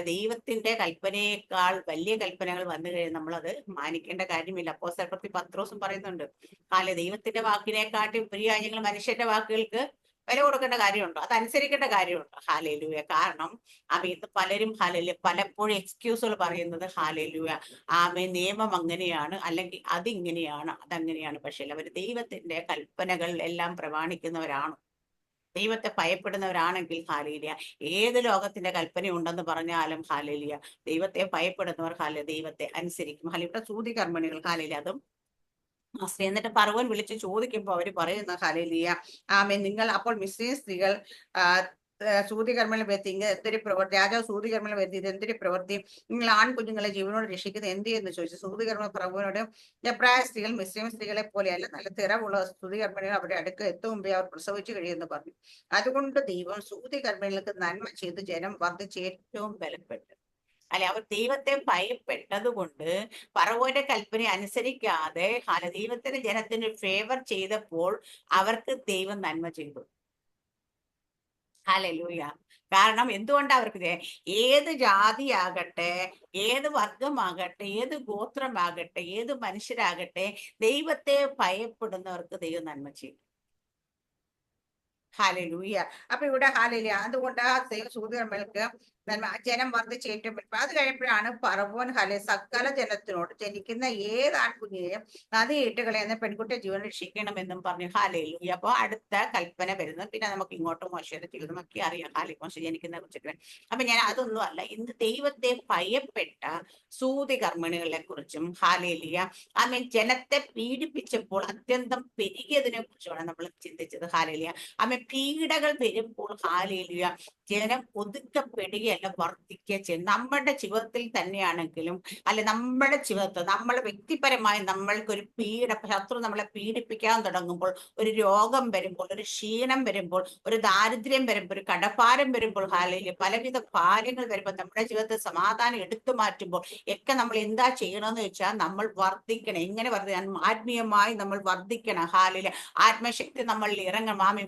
ദൈവത്തിന്റെ കൽപ്പനയേക്കാൾ വലിയ കൽപ്പനകൾ വന്നു കഴിഞ്ഞാൽ നമ്മളത് മാനിക്കേണ്ട കാര്യമില്ല. അപ്പോസ്തലപ്രവൃത്തി പത്രോസും പറയുന്നുണ്ട്, ദൈവത്തിന്റെ വാക്കിനെക്കാട്ടി പ്രിയ ഞങ്ങൾ മനുഷ്യന്റെ വാക്കുകൾക്ക് വില കൊടുക്കേണ്ട കാര്യമുണ്ടോ? അതനുസരിക്കേണ്ട കാര്യമുണ്ടോ? ഹാലേലൂയ. കാരണം ഇന്ന് പലരും പലപ്പോഴും എക്സ്ക്യൂസുകൾ പറയുന്നത് നിയമം അങ്ങനെയാണ്, അല്ലെങ്കിൽ അതിങ്ങനെയാണ്, അതങ്ങനെയാണ്. പക്ഷെ അവർ ദൈവത്തിന്റെ കൽപ്പനകൾ എല്ലാം പ്രമാണിക്കുന്നവരാണ്, ദൈവത്തെ ഭയപ്പെടുന്നവരാണെങ്കിൽ ഹാലേലിയ, ഏത് ലോകത്തിന്റെ കൽപ്പന ഉണ്ടെന്ന് പറഞ്ഞാലും ഹാലേലിയ, ദൈവത്തെ ഭയപ്പെടുന്നവർ ദൈവത്തെ അനുസരിക്കും. ഇവിടെ സൂതി കർമ്മണികൾ ഹാലേലിയ, അതും എന്നിട്ട് പർവ്വൻ വിളിച്ച് ചോദിക്കുമ്പോൾ അവര് പറയുന്ന ഹാലേലിയ, നിങ്ങൾ അപ്പോൾ മിസ്രീം സ്ത്രീകൾ സൂതി കർമ്മങ്ങൾ വരുത്തി എന്തൊരു പ്രവൃത്തി, രാജാവ് സൂതി കർമ്മങ്ങൾ വരുത്തി ഇത് എന്തൊരു പ്രവൃത്തി, നിങ്ങൾ ആൺകുഞ്ഞുങ്ങളെ ജീവനോട് രക്ഷിക്കുന്നത് എന്ത് എന്ന് ചോദിച്ചു. സൂതി കർമ്മ പ്രഭുവിനോട്, എബ്രായ സ്ത്രീകൾ മിസ്രീം സ്ത്രീകളെ പോലെയല്ല, നല്ല തിറവുള്ള സൂതി കർമ്മണികൾ അവരുടെ അടുക്ക് എത്തും മുമ്പേ അവർ പ്രസവിച്ചു കഴിയുമെന്ന് പറഞ്ഞു. അതുകൊണ്ട് ദൈവം സൂതി കർമ്മങ്ങൾക്ക് നന്മ ചെയ്ത് ജനം വർദ്ധിച്ച് ഏറ്റവും ബലപ്പെട്ടു. അവർ ദൈവത്തെ ഭയപ്പെട്ടത് കൊണ്ട് ഫറവോന്റെ കൽപ്പന അനുസരിക്കാതെ ദൈവത്തിന്റെ ജനത്തിന് ഫേവർ ചെയ്തപ്പോൾ അവർക്ക് ദൈവം നന്മ ചെയ്തു. ഹല്ലേലൂയ. കാരണം എന്തുകൊണ്ടാ അവർക്ക് ഏത് ജാതിയാകട്ടെ, ഏത് വർഗമാകട്ടെ, ഏത് ഗോത്രമാകട്ടെ, ഏത് മനുഷ്യരാകട്ടെ, ദൈവത്തെ ഭയപ്പെടുന്നവർക്ക് ദൈവം നന്മ ചെയ്യും. ഹാലേലൂയ. അപ്പൊ ഇവിടെ ഹാലേലൂയ. അതുകൊണ്ട് ആ ദൈവ സൂതികർമ്മങ്ങൾക്ക് ജനം വർദ്ധിച്ചേറ്റവും. അത് കഴിയുമ്പോഴാണ് ഫറവോൻ സകല ജനത്തിനോട് ജനിക്കുന്ന ഏത് ആൺകുഞ്ഞിനെയും നദിയിട്ട് കളയുന്ന പെൺകുട്ടിയെ ജീവൻ രക്ഷിക്കണമെന്നും പറഞ്ഞു. ഹാലേലൂയ. അപ്പൊ അടുത്ത കൽപ്പന വരുന്നത് പിന്നെ നമുക്ക് ഇങ്ങോട്ട് മോശയുടെ ജീവിതമൊക്കെ അറിയാം. മോശ ജനിക്കുന്ന കുറിച്ചിട്ട്. അപ്പൊ ഞാൻ അതൊന്നും അല്ല, ഇന്ന് ദൈവത്തെ ഭയപ്പെട്ട സൂതി കർമ്മിണികളെ കുറിച്ചും ഹാലേലൂയ ജനത്തെ പീഡിപ്പിച്ചപ്പോൾ അത്യന്തം പെരുകിയതിനെ കുറിച്ചുമാണ് നമ്മൾ ചിന്തിച്ചത്. ഹാലേലൂയ. പീഡകൾ വരുമ്പോൾ ഹാലേലൂയ ജനം ഒതുക്കപ്പെടുകയല്ല, വർദ്ധിക്കുക ചെയ്യും. നമ്മുടെ ജീവിതത്തിൽ തന്നെയാണെങ്കിലും നമ്മുടെ ജീവിതത്തിൽ നമ്മൾ വ്യക്തിപരമായി നമ്മൾക്കൊരു ശത്രു നമ്മളെ പീഡിപ്പിക്കാൻ തുടങ്ങുമ്പോൾ, ഒരു രോഗം വരുമ്പോൾ, ഒരു ക്ഷീണം വരുമ്പോൾ, ഒരു ദാരിദ്ര്യം വരുമ്പോൾ, ഒരു കടഭാരം വരുമ്പോൾ, ഹാലേലൂയ പലവിധ ഭാരങ്ങൾ വരുമ്പോൾ, നമ്മുടെ ജീവിതത്തിൽ സമാധാനം എടുത്തു മാറ്റുമ്പോൾ ഒക്കെ നമ്മൾ എന്താ ചെയ്യണമെന്ന് വെച്ചാൽ നമ്മൾ വർദ്ധിക്കണം. എങ്ങനെ വർദ്ധിക്കണം? ആത്മീയമായി നമ്മൾ വർദ്ധിക്കണം. ഹാലേലൂയ ആത്മശക്തി നമ്മളിൽ ഇറങ്ങണം.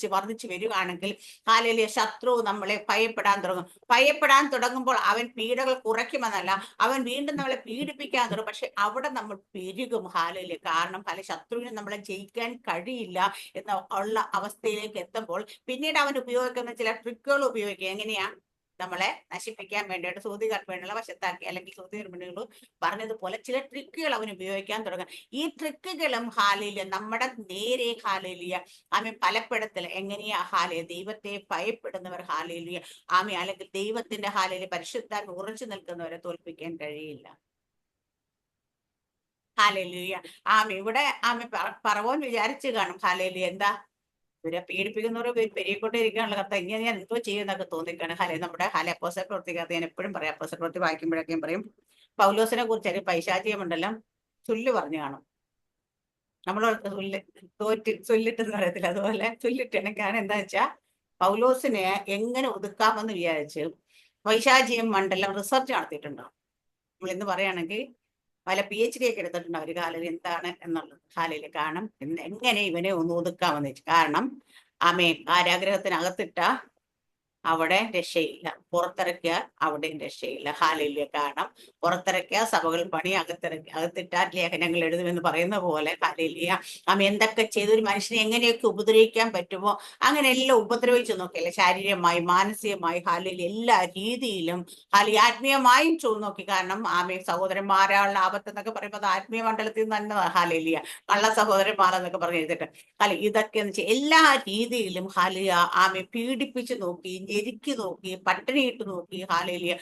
വർദ്ധിച്ച് വരികയാണെങ്കിൽ ഹാലേലൂയ ശത്രു നമ്മളെ ഭയപ്പെടാൻ തുടങ്ങും. ഭയപ്പെടാൻ തുടങ്ങുമ്പോൾ അവൻ പീഡകൾ കുറയ്ക്കുമെന്നല്ല, അവൻ വീണ്ടും നമ്മളെ പീഡിപ്പിക്കാൻ തുടങ്ങും. പക്ഷെ അവിടെ നമ്മൾ പെരുകും. ഹാലേലൂയ. കാരണം ശത്രുവിന് നമ്മളെ ജയിക്കാൻ കഴിയില്ല എന്ന ഉള്ള അവസ്ഥയിലേക്ക് എത്തുമ്പോൾ പിന്നീട് അവൻ ഉപയോഗിക്കുന്ന ചില ട്രിക്കുകൾ ഉപയോഗിക്കുക. എങ്ങനെയാ? നമ്മളെ നശിപ്പിക്കാൻ വേണ്ടിയിട്ട് സൂതി കർമ്മിണികളെ വശത്താക്കി, അല്ലെങ്കിൽ സൂതി കർമ്മിണികൾ പറഞ്ഞതുപോലെ ചില ട്രിക്കുകൾ അവൻ ഉപയോഗിക്കാൻ തുടങ്ങും. ഈ ട്രിക്കുകളും ഹാലേലൂയ നമ്മുടെ നേരെ ഹാലേലൂയ ഫലപ്പെടുത്തൽ എങ്ങനെയാ? ദൈവത്തെ ഭയപ്പെടുന്നവർ ഹാലേലൂയ അല്ലെങ്കിൽ ദൈവത്തിന്റെ ഹാലേലൂയ പരിശുദ്ധാത്മ ഉറച്ചു നിൽക്കുന്നവരെ തോൽപ്പിക്കാൻ കഴിയില്ല. ഹാലേലൂയ. ഇവിടെ ഫറവോൻ വിചാരിച്ചു കാണും ഹാലേലൂയ എന്താ ഇവരെ പീഡിപ്പിക്കുന്നവരെ പെരുകൊണ്ടിരിക്കാനുള്ള കർത്ത ഇങ്ങനെ ഞാൻ എന്തോ ചെയ്യുന്നൊക്കെ തോന്നിക്കാണ്. നമ്മുടെ അപ്പോസ്തല പ്രവൃത്തിക്കകത്ത് ഞാൻ എപ്പോഴും പറയാം, അപ്പോസ്തല പ്രവൃത്തി വായിക്കുമ്പോഴൊക്കെയും പറയും, പൗലോസിനെ കുറിച്ച് പൈശാചികമുണ്ടല്ലോ ചൊല്ലു പറഞ്ഞു കാണും. നമ്മൾ ചൊല്ലിട്ടെന്ന് പറയത്തില്ല, അതുപോലെ ചൊല്ലിട്ടാണ്. കാരണം എന്താ വെച്ചാൽ പൗലോസിനെ എങ്ങനെ ഒതുക്കാമെന്ന് വിചാരിച്ച് പൈശാചികം മണ്ഡലം റിസർച്ച് നടത്തിയിട്ടുണ്ടാവും. നമ്മൾ ഇന്ന് പറയുകയാണെങ്കിൽ പല PhD ഒക്കെ എടുത്തിട്ടുണ്ട് അവർ എന്താണ് എന്നുള്ളത്. കാരണം എങ്ങനെ ഇവനെ ഒന്ന് ഒതുക്കാമെന്ന് വെച്ചു. കാരണം കാരാഗ്രഹത്തിനകത്തിട്ട അവിടെ രക്ഷയില്ല, പുറത്തിറക്കിയ അവിടെയും രക്ഷയില്ല. ഹാലേലൂയ. കാരണം പുറത്തിറക്കിയ സഭകൾ പണി, അകത്തിട്ടാൽ ലേഖനങ്ങൾ എഴുതുമെന്ന് പറയുന്ന പോലെ ഹാലേലൂയ എന്തൊക്കെ ചെയ്തൊരു മനുഷ്യനെ എങ്ങനെയൊക്കെ ഉപദ്രവിക്കാൻ പറ്റുമോ അങ്ങനെ എല്ലാം ഉപദ്രവിച്ചു നോക്കിയല്ലേ, ശാരീരികമായി, മാനസികമായി, ഹാലേലൂയ എല്ലാ രീതിയിലും ആത്മീയമായും നോക്കി. കാരണം സഹോദരന്മാരാളുടെ ആപത്ത് എന്നൊക്കെ പറയുമ്പോൾ അത് ആത്മീയ മണ്ഡലത്തിൽ നിന്ന് തന്നെ ഹാലേലൂയ കള്ള സഹോദരന്മാരെന്നൊക്കെ പറഞ്ഞു എഴുതിട്ട് ഇതൊക്കെ എല്ലാ രീതിയിലും ഹാലേലൂയ പീഡിപ്പിച്ചു നോക്കി, ഞെരുക്കി നോക്കി, പട്ടിണിയിട്ട് നോക്കി, ഹാലേലൂയ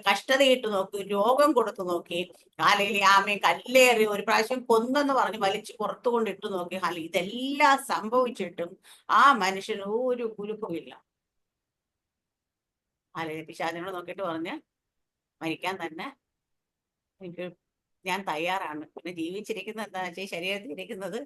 കഷ്ടതയിട്ട് നോക്കി, രോഗം കൊടുത്തു നോക്കി, ഹാലേലൂയ കല്ലേറി ഒരു പ്രാവശ്യം കൊന്നെന്ന് പറഞ്ഞ് വലിച്ചു പുറത്തു കൊണ്ടിട്ട് നോക്കി. ഇതെല്ലാം സംഭവിച്ചിട്ടും ആ മനുഷ്യന് ഒരു കുലുക്കമില്ല. പിശാചിനോട് നോക്കിയിട്ട് പറഞ്ഞ് മരിക്കാൻ തന്നെ എനിക്ക് ഞാൻ തയ്യാറാണ്. പിന്നെ ജീവിച്ചിരിക്കുന്നത് എന്താ വെച്ചാൽ ശരീരത്തിൽ ഇരിക്കുന്നത്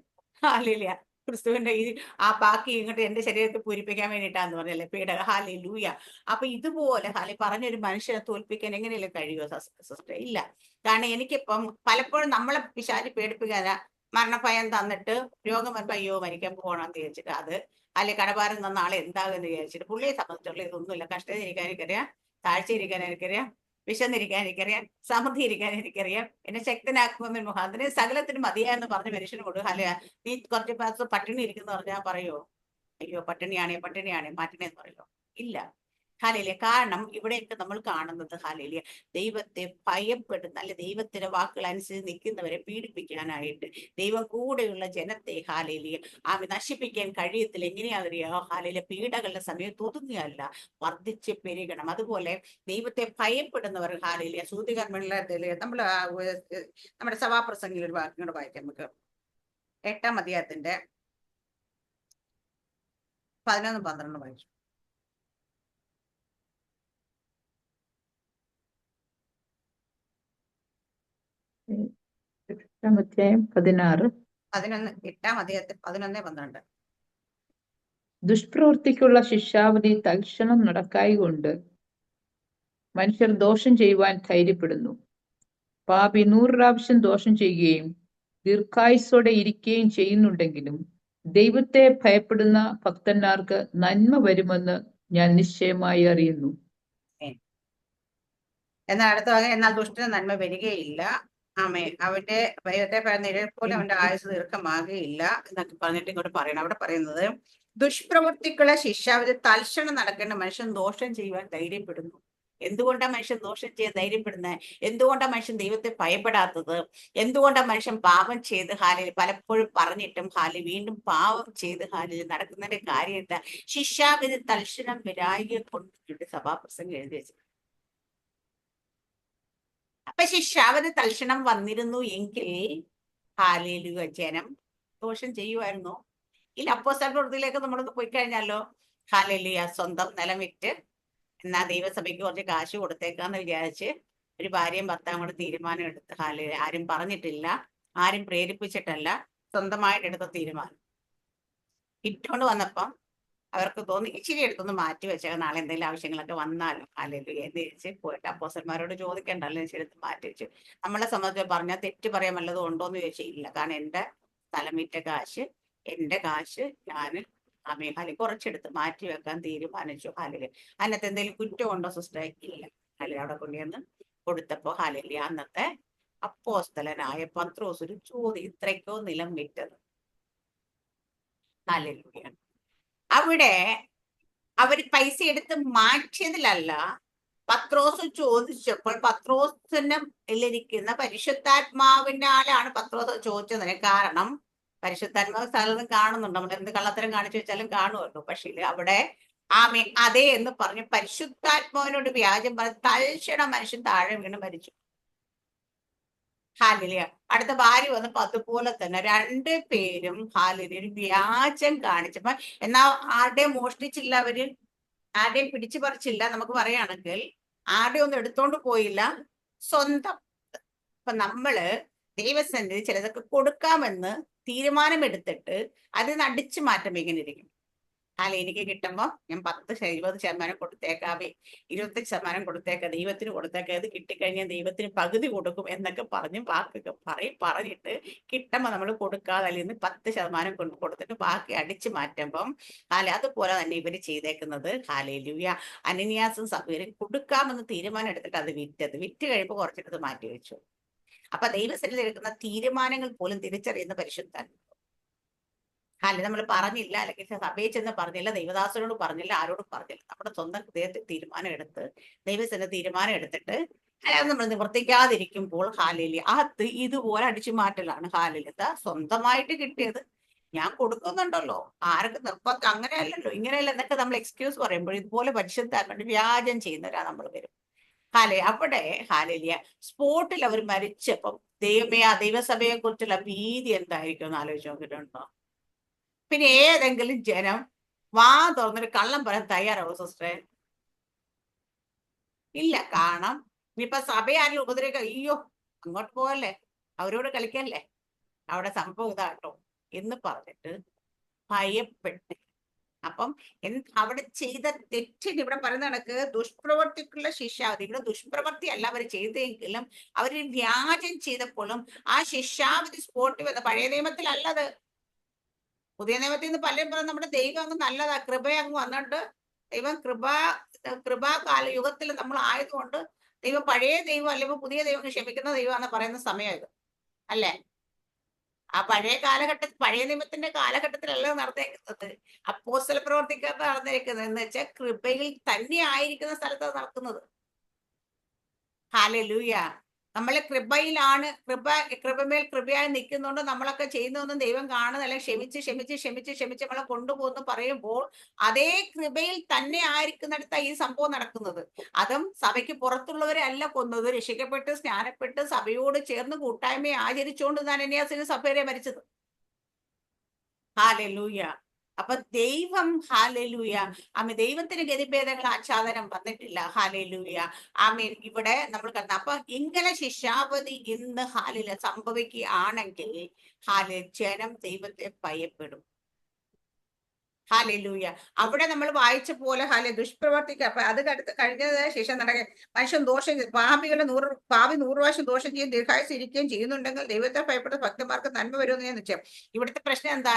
ഹാലേലൂയ ക്രിസ്തുവിന്റെ ഈ ആ ബാക്കി ഇങ്ങോട്ട് എന്റെ ശരീരത്തെ പൂരിപ്പിക്കാൻ വേണ്ടിയിട്ടാന്ന് പറഞ്ഞല്ലേ പീഡ ഹാലേലൂയ. അപ്പൊ ഇതുപോലെ പറഞ്ഞൊരു മനുഷ്യനെ തോൽപ്പിക്കാൻ എങ്ങനെയല്ലേ കഴിയുമോ സിസ്റ്റർ? ഇല്ല. കാരണം എനിക്കിപ്പം പലപ്പോഴും നമ്മളെ പിശാചി പേടിപ്പിക്കാനാ മരണഭയം തന്നിട്ട് രോഗം വരുമ്പോ അയ്യോ മരിക്കാൻ പോകണമെന്ന് വിചാരിച്ചിട്ട് അത് അല്ലെങ്കിൽ കടഭാരം തന്ന ആളെ എന്താകുമെന്ന് വിചാരിച്ചിട്ട് പുള്ളിയെ സംബന്ധിച്ചുള്ള ഇതൊന്നുമില്ല. കഷ്ടതയിരിക്കാൻ എനിക്കറിയാം, താഴ്ചയിരിക്കാൻ എനിക്കറിയാം, വിശന്നിരിക്കാൻ എനിക്കറിയാം, സമൃദ്ധി ഇരിക്കാൻ എനിക്കറിയാം, എന്നെ ശക്തനാക്കുമെന്ന് മുഖാന്തരം സകലത്തിനും മതിയായെന്ന് പറഞ്ഞ മനുഷ്യന് കൊടുക്കുക. അല്ലെ നീ കുറച്ച് ദിവസം പട്ടിണി ഇരിക്കുന്ന പറഞ്ഞാൽ പറയോ അയ്യോ പട്ടിണിയാണേ മാറ്റണേന്ന് പറയോ? ഇല്ല. ഹാലേലിയ. കാരണം ഇവിടെയൊക്കെ നമ്മൾ കാണുന്നത് ഹാലേലിയ ദൈവത്തെ ഭയപ്പെടുന്ന അല്ലെ ദൈവത്തിന്റെ വാക്കുകൾ അനുസരിച്ച് നിൽക്കുന്നവരെ പീഡിപ്പിക്കാനായിട്ട് ദൈവം കൂടെയുള്ള ജനത്തെ ഹാലേലിയ നശിപ്പിക്കാൻ കഴിയത്തില്ല. എങ്ങനെയാണെന്നറിയോ? ഹാലേലിയ പീഡകളുടെ സമയത്ത് ഒതുങ്ങുകയല്ല, വർദ്ധിച്ച് പെരുകണം. അതുപോലെ ദൈവത്തെ ഭയപ്പെടുന്നവർ ഹാലേലിയ സൂതികർമ്മങ്ങളിലെ നമ്മൾ നമ്മുടെ സഭാപ്രസംഗിൽ ഒരു വാക്കിനോട് വായിക്കാം. നമുക്ക് 8-ാം അധ്യായത്തിന്റെ 11-12 വായിച്ചു. അധ്യായം 16. 8-ാം അധ്യായത്തിൽ 11-12. ദുഷ്പ്രവൃത്തിക്കുള്ള ശിക്ഷാവിധി തൽക്ഷണം നടക്കായികൊണ്ട് മനുഷ്യർ ദോഷം ചെയ്യുവാൻ ധൈര്യപ്പെടുന്നു. പാപി 100 പ്രാവശ്യം ദോഷം ചെയ്യുകയും ദീർഘായുസ്സോടെ ഇരിക്കുകയും ചെയ്യുന്നുണ്ടെങ്കിലും ദൈവത്തെ ഭയപ്പെടുന്ന ഭക്തന്മാർക്ക് നന്മ വരുമെന്ന് ഞാൻ നിശ്ചയമായി അറിയുന്നു. എന്നാൽ അടുത്ത എന്നാൽ ദുഷ്ടന് നന്മ വരികയില്ല. ആമേ അവന്റെ ദൈവത്തെ പറയുന്ന പോലെ അവന്റെ ആയുസ് ദീർഘമാകുകയില്ല എന്നൊക്കെ പറഞ്ഞിട്ട് ഇങ്ങോട്ട് പറയണം. അവിടെ പറയുന്നത് ദുഷ്പ്രവൃത്തിക്കുള്ള ശിക്ഷാവിധി തൽക്ഷണം നടക്കേണ്ട മനുഷ്യൻ ദോഷം ചെയ്യുവാൻ ധൈര്യപ്പെടുന്നു. എന്തുകൊണ്ടാണ് മനുഷ്യൻ ദോഷം ചെയ്യാൻ ധൈര്യപ്പെടുന്നത്? എന്തുകൊണ്ടാണ് മനുഷ്യൻ ദൈവത്തെ ഭയപ്പെടാത്തത്? എന്തുകൊണ്ടാണ് മനുഷ്യൻ പാപം ചെയ്ത് ഹാലിൽ പലപ്പോഴും പറഞ്ഞിട്ടും വീണ്ടും പാപം ചെയ്ത് ഹാലിൽ നടക്കുന്നതിന്റെ കാര്യം എന്താ? ശിക്ഷാവിധി തൽക്ഷണം വരായിക കൊണ്ട് സഭാപ്രസംഗം എഴുതി വെച്ചു. അപ്പൊ ശിക്ഷാവിധി തൽക്ഷണം വന്നിരുന്നു എങ്കിൽ ഹാലേലുയ ജനം ദോഷം ചെയ്യുമായിരുന്നോ? ഇല്ല. അപ്പോസ്തല പ്രവൃത്തിയിലേക്ക് നമ്മളൊന്ന് പോയി കഴിഞ്ഞാലോ ഹാലേലുയ സ്വന്തം നിലം വിറ്റ് എന്നാ ദൈവസഭയ്ക്ക് കുറച്ച് കാശ് കൊടുത്തേക്കാന്ന് വിചാരിച്ച് ഒരു ഭാര്യയും ഭർത്താവും കൂടെ തീരുമാനം എടുത്ത് ആരും പറഞ്ഞിട്ടില്ല, ആരും പ്രേരിപ്പിച്ചിട്ടല്ല, സ്വന്തമായിട്ട് എടുത്ത തീരുമാനം. ഇട്ടുകൊണ്ട് വന്നപ്പം അവർക്ക് തോന്നി ഇച്ചിരി എടുത്തൊന്ന് മാറ്റി വെച്ചാൽ നാളെ എന്തെങ്കിലും ആവശ്യങ്ങളൊക്കെ വന്നാലും അല്ലെങ്കിൽ എന്ന് വെച്ച് പോയിട്ട് അപ്പോസ്റ്റലന്മാരോട് ചോദിക്കണ്ടല്ലോ, ഇച്ചിരി എടുത്ത് മാറ്റി വെച്ചു. നമ്മളെ സംബന്ധിച്ച് പറഞ്ഞാൽ തെറ്റ് പറയാൻ വല്ലതും ഉണ്ടോന്ന് ചോദിച്ചില്ല. കാരണം എന്റെ സ്ഥലം വിറ്റ കാശ് എന്റെ കാശ് ഞാൻ കുറച്ചെടുത്ത് മാറ്റി വെക്കാൻ തീരുമാനിച്ചു. അതിനകത്ത് എന്തെങ്കിലും കുറ്റം ഉണ്ടോ സിസ്റ്റർ? ഇല്ല. അവിടെ കൊണ്ടുവന്ന് കൊടുത്തപ്പോ അന്നത്തെ അപ്പോസ്തലനായ പത്രോസ് ഒരു ചോദ്യം, ഇത്രയ്ക്കോ നിലം വിറ്റത്? അവിടെ അവർ പൈസ എടുത്ത് മാറ്റിയതിലല്ല, പത്രോസ് ചോദിച്ചപ്പോൾ പത്രോസിനിരിക്കുന്ന പരിശുദ്ധാത്മാവിന്റെ ആലാണ് പത്രോസ് ചോദിച്ചതിന്. കാരണം പരിശുദ്ധാത്മാവ് സ്ഥലത്തും കാണുന്നുണ്ട്, നമ്മൾ എന്ത് കള്ളത്തരം കാണിച്ചു വെച്ചാലും കാണുമല്ലോ. പക്ഷേ അവിടെ അതെ എന്ന് പറഞ്ഞ് പരിശുദ്ധാത്മാവിനോട് വ്യാജം പറഞ്ഞ് തൽക്ഷണം മനുഷ്യൻ താഴെ വീണ് മരിച്ചു. ഹാലിലിയ. അടുത്ത ഭാര്യ വന്നപ്പോ അതുപോലെ തന്നെ 2 പേരും ഹാലിലിയ ഒരു വ്യാജം കാണിച്ചപ്പോ, എന്നാ ആരുടെയും മോഷ്ടിച്ചില്ല, അവര് ആരുടെയും പിടിച്ചു പറിച്ചില്ല. നമുക്ക് പറയുകയാണെങ്കിൽ ആരുടെയും ഒന്നും എടുത്തോണ്ട് പോയില്ല, സ്വന്തം. അപ്പൊ നമ്മള് ദൈവസന്നിധി ചിലതൊക്കെ കൊടുക്കാമെന്ന് തീരുമാനമെടുത്തിട്ട് അതിന് അടിച്ചു മാറ്റം ഇങ്ങനെ ഇരിക്കും. എനിക്ക് കിട്ടുമ്പോ ഞാൻ 10-20% കൊടുത്തേക്കാവേ, 25% കൊടുത്തേക്കാം, ദൈവത്തിന് കൊടുത്തേക്കാം, ഇത് കിട്ടിക്കഴിഞ്ഞാൽ ദൈവത്തിന് പകുതി കൊടുക്കും എന്നൊക്കെ പറഞ്ഞ് വാക്കൊക്കെ പറഞ്ഞിട്ട് കിട്ടുമ്പോ നമ്മൾ കൊടുക്കാതെ അല്ലെങ്കിൽ 10% കൊണ്ട് കൊടുത്തിട്ട് ബാക്കി അടിച്ചു മാറ്റുമ്പം അതുപോലെ തന്നെ ഇവര് ചെയ്തേക്കുന്നത് ഹാലേലൂയ അനനിയാസും സഫീറും കൊടുക്കാമെന്ന് തീരുമാനം എടുത്തിട്ട് അത് വിറ്റ് കഴിയുമ്പോൾ കുറച്ചെടുത്ത് മാറ്റി വെച്ചു. അപ്പൊ ദൈവസന്നിധി എടുക്കുന്ന തീരുമാനങ്ങൾ പോലും തിരിച്ചറിയുന്ന പരിശുദ്ധൻ. നമ്മൾ പറഞ്ഞില്ല, അല്ലെങ്കിൽ സഭയിൽ ചെന്ന് പറഞ്ഞില്ല, ദൈവദാസനോട് പറഞ്ഞില്ല, ആരോടും പറഞ്ഞില്ല, നമ്മുടെ സ്വന്തം ഹൃദയത്തിൽ തീരുമാനം എടുത്ത് ദൈവസന്നിധി തീരുമാനം എടുത്തിട്ട് അല്ലാതെ നമ്മൾ നിവർത്തിക്കാതിരിക്കുമ്പോൾ അത് ഇതുപോലെ അടിച്ചു മാറ്റലാണ്. എന്താ സ്വന്തമായിട്ട് കിട്ടിയത് ഞാൻ കൊടുക്കുന്നുണ്ടല്ലോ, ആരൊക്കെ നിർബന്ധം അങ്ങനെയല്ലല്ലോ ഇങ്ങനെയല്ല എന്നൊക്കെ നമ്മൾ എക്സ്ക്യൂസ് പറയുമ്പോൾ ഇതുപോലെ പരിശുദ്ധാത്മാവിന്റെ വ്യാജം ചെയ്യുന്നവരാ നമ്മൾ വരും. അവിടെ സ്പോട്ടിൽ അവർ മരിച്ചപ്പം ദൈവമേ ആ ദൈവസഭയെ കുറിച്ചുള്ള ഭീതി എന്തായിരിക്കും എന്ന് ആലോചിച്ച് നോക്കിയിട്ടുണ്ടോ? പിന്നെ ഏതെങ്കിലും ജനം വാ തുറന്നൊരു കള്ളം പറയാൻ തയ്യാറാവും സിസ്റ്ററെ? ഇല്ല. കാരണം ഇനിയിപ്പൊ സഭയാരും ഉപദ്രവിക്കുക, അയ്യോ അങ്ങോട്ട് പോകല്ലേ, അവരോട് കളിക്കല്ലേ, അവിടെ സംഭവം ഇതാട്ടോ എന്ന് പറഞ്ഞിട്ട് ഭയപ്പെട്ട്. അപ്പം അവിടെ ചെയ്ത തെറ്റിന് ഇവിടെ പറയുന്ന കണക്ക് ദുഷ്പ്രവർത്തിക്കുള്ള ശിക്ഷാവിധി. ഇവിടെ ദുഷ്പ്രവർത്തി അല്ല അവർ ചെയ്തെങ്കിലും അവർ വ്യാജം ചെയ്തപ്പോഴും ആ ശിക്ഷാവിധി സ്പോട്ടിൽ വന്ന, പഴയ നിയമത്തിലല്ലത്, പുതിയ നിയമത്തിൽ നിന്ന് പലരും പറഞ്ഞ് നമ്മുടെ ദൈവം അങ്ങ് നല്ലതാ, കൃപ അങ്ങ് വന്നിട്ട് ദൈവം കൃപാകാല യുഗത്തിൽ നമ്മൾ ആയതുകൊണ്ട് ദൈവം പഴയ ദൈവം അല്ലെങ്കിൽ പുതിയ ദൈവം ക്ഷമിക്കുന്ന ദൈവമാണെന്ന് പറയുന്ന സമയം ഇത് അല്ലേ. ആ പഴയ കാലഘട്ടത്തിൽ, പഴയ നിയമത്തിന്റെ കാലഘട്ടത്തിലല്ല നടന്നേക്കുന്നത്, അപ്പോസ്തല പ്രവർത്തിക്കകത്ത് നടന്നിരിക്കുന്നത്. എന്ന് വെച്ചാൽ കൃപയിൽ തന്നെ ആയിരിക്കുന്ന സ്ഥലത്ത് നടക്കുന്നത്. ഹല്ലേലൂയ. നമ്മളെ കൃപയിലാണ്, കൃപമേൽ കൃപയായി നിൽക്കുന്നുണ്ട്. നമ്മളൊക്കെ ചെയ്യുന്നതൊന്നും ദൈവം കാണുന്നല്ല. ക്ഷമിച്ച് ക്ഷമിച്ച് ക്ഷമിച്ച് ക്ഷമിച്ച് നമ്മളെ കൊണ്ടുപോകുന്നു പറയുമ്പോൾ അതേ കൃപയിൽ തന്നെ ആയിരിക്കുന്നിടത്ത ഈ സംഭവം നടക്കുന്നത്. അതും സഭയ്ക്ക് പുറത്തുള്ളവരെ അല്ല കൊന്നത്, രക്ഷിക്കപ്പെട്ട് സ്നാനപ്പെട്ട് സഭയോട് ചേർന്ന് കൂട്ടായ്മയെ ആചരിച്ചുകൊണ്ട് അനന്യാസിന് സഭയെ മരിച്ചത്. ഹാലലൂയ. അപ്പൊ ദൈവം, ഹാലലൂയ, ദൈവത്തിന് ഗതിഭേദങ്ങൾ ആച്ഛാദനം വന്നിട്ടില്ല. ഹാലലൂയ. ഇവിടെ നമ്മൾ കണ്ട അപ്പൊ ഇങ്ങനെ ശിക്ഷാവധി ഇന്ന് സംഭവിക്കുകയാണെങ്കിൽ ജനം ദൈവത്തെ ഭയപ്പെടും. ഹാലലൂയ. അവിടെ നമ്മൾ വായിച്ച പോലെ ദുഷ്പ്രവർത്തിക്കുക. അപ്പൊ അത് കഴിഞ്ഞത് ശേഷം നടക്കുക മനുഷ്യൻ ദോഷം, പാപി 100 പ്രാവശ്യം ദോഷം ചെയ്യും ദീർഘായുസ് ഇരിക്കുകയും ചെയ്യുന്നുണ്ടെങ്കിൽ ദൈവത്തെ ഭയപ്പെടുന്ന ഭക്തന്മാർക്ക് നന്മ വരുമെന്ന് ഞാൻ നിശ്ചയം. ഇവിടുത്തെ പ്രശ്നം എന്താ?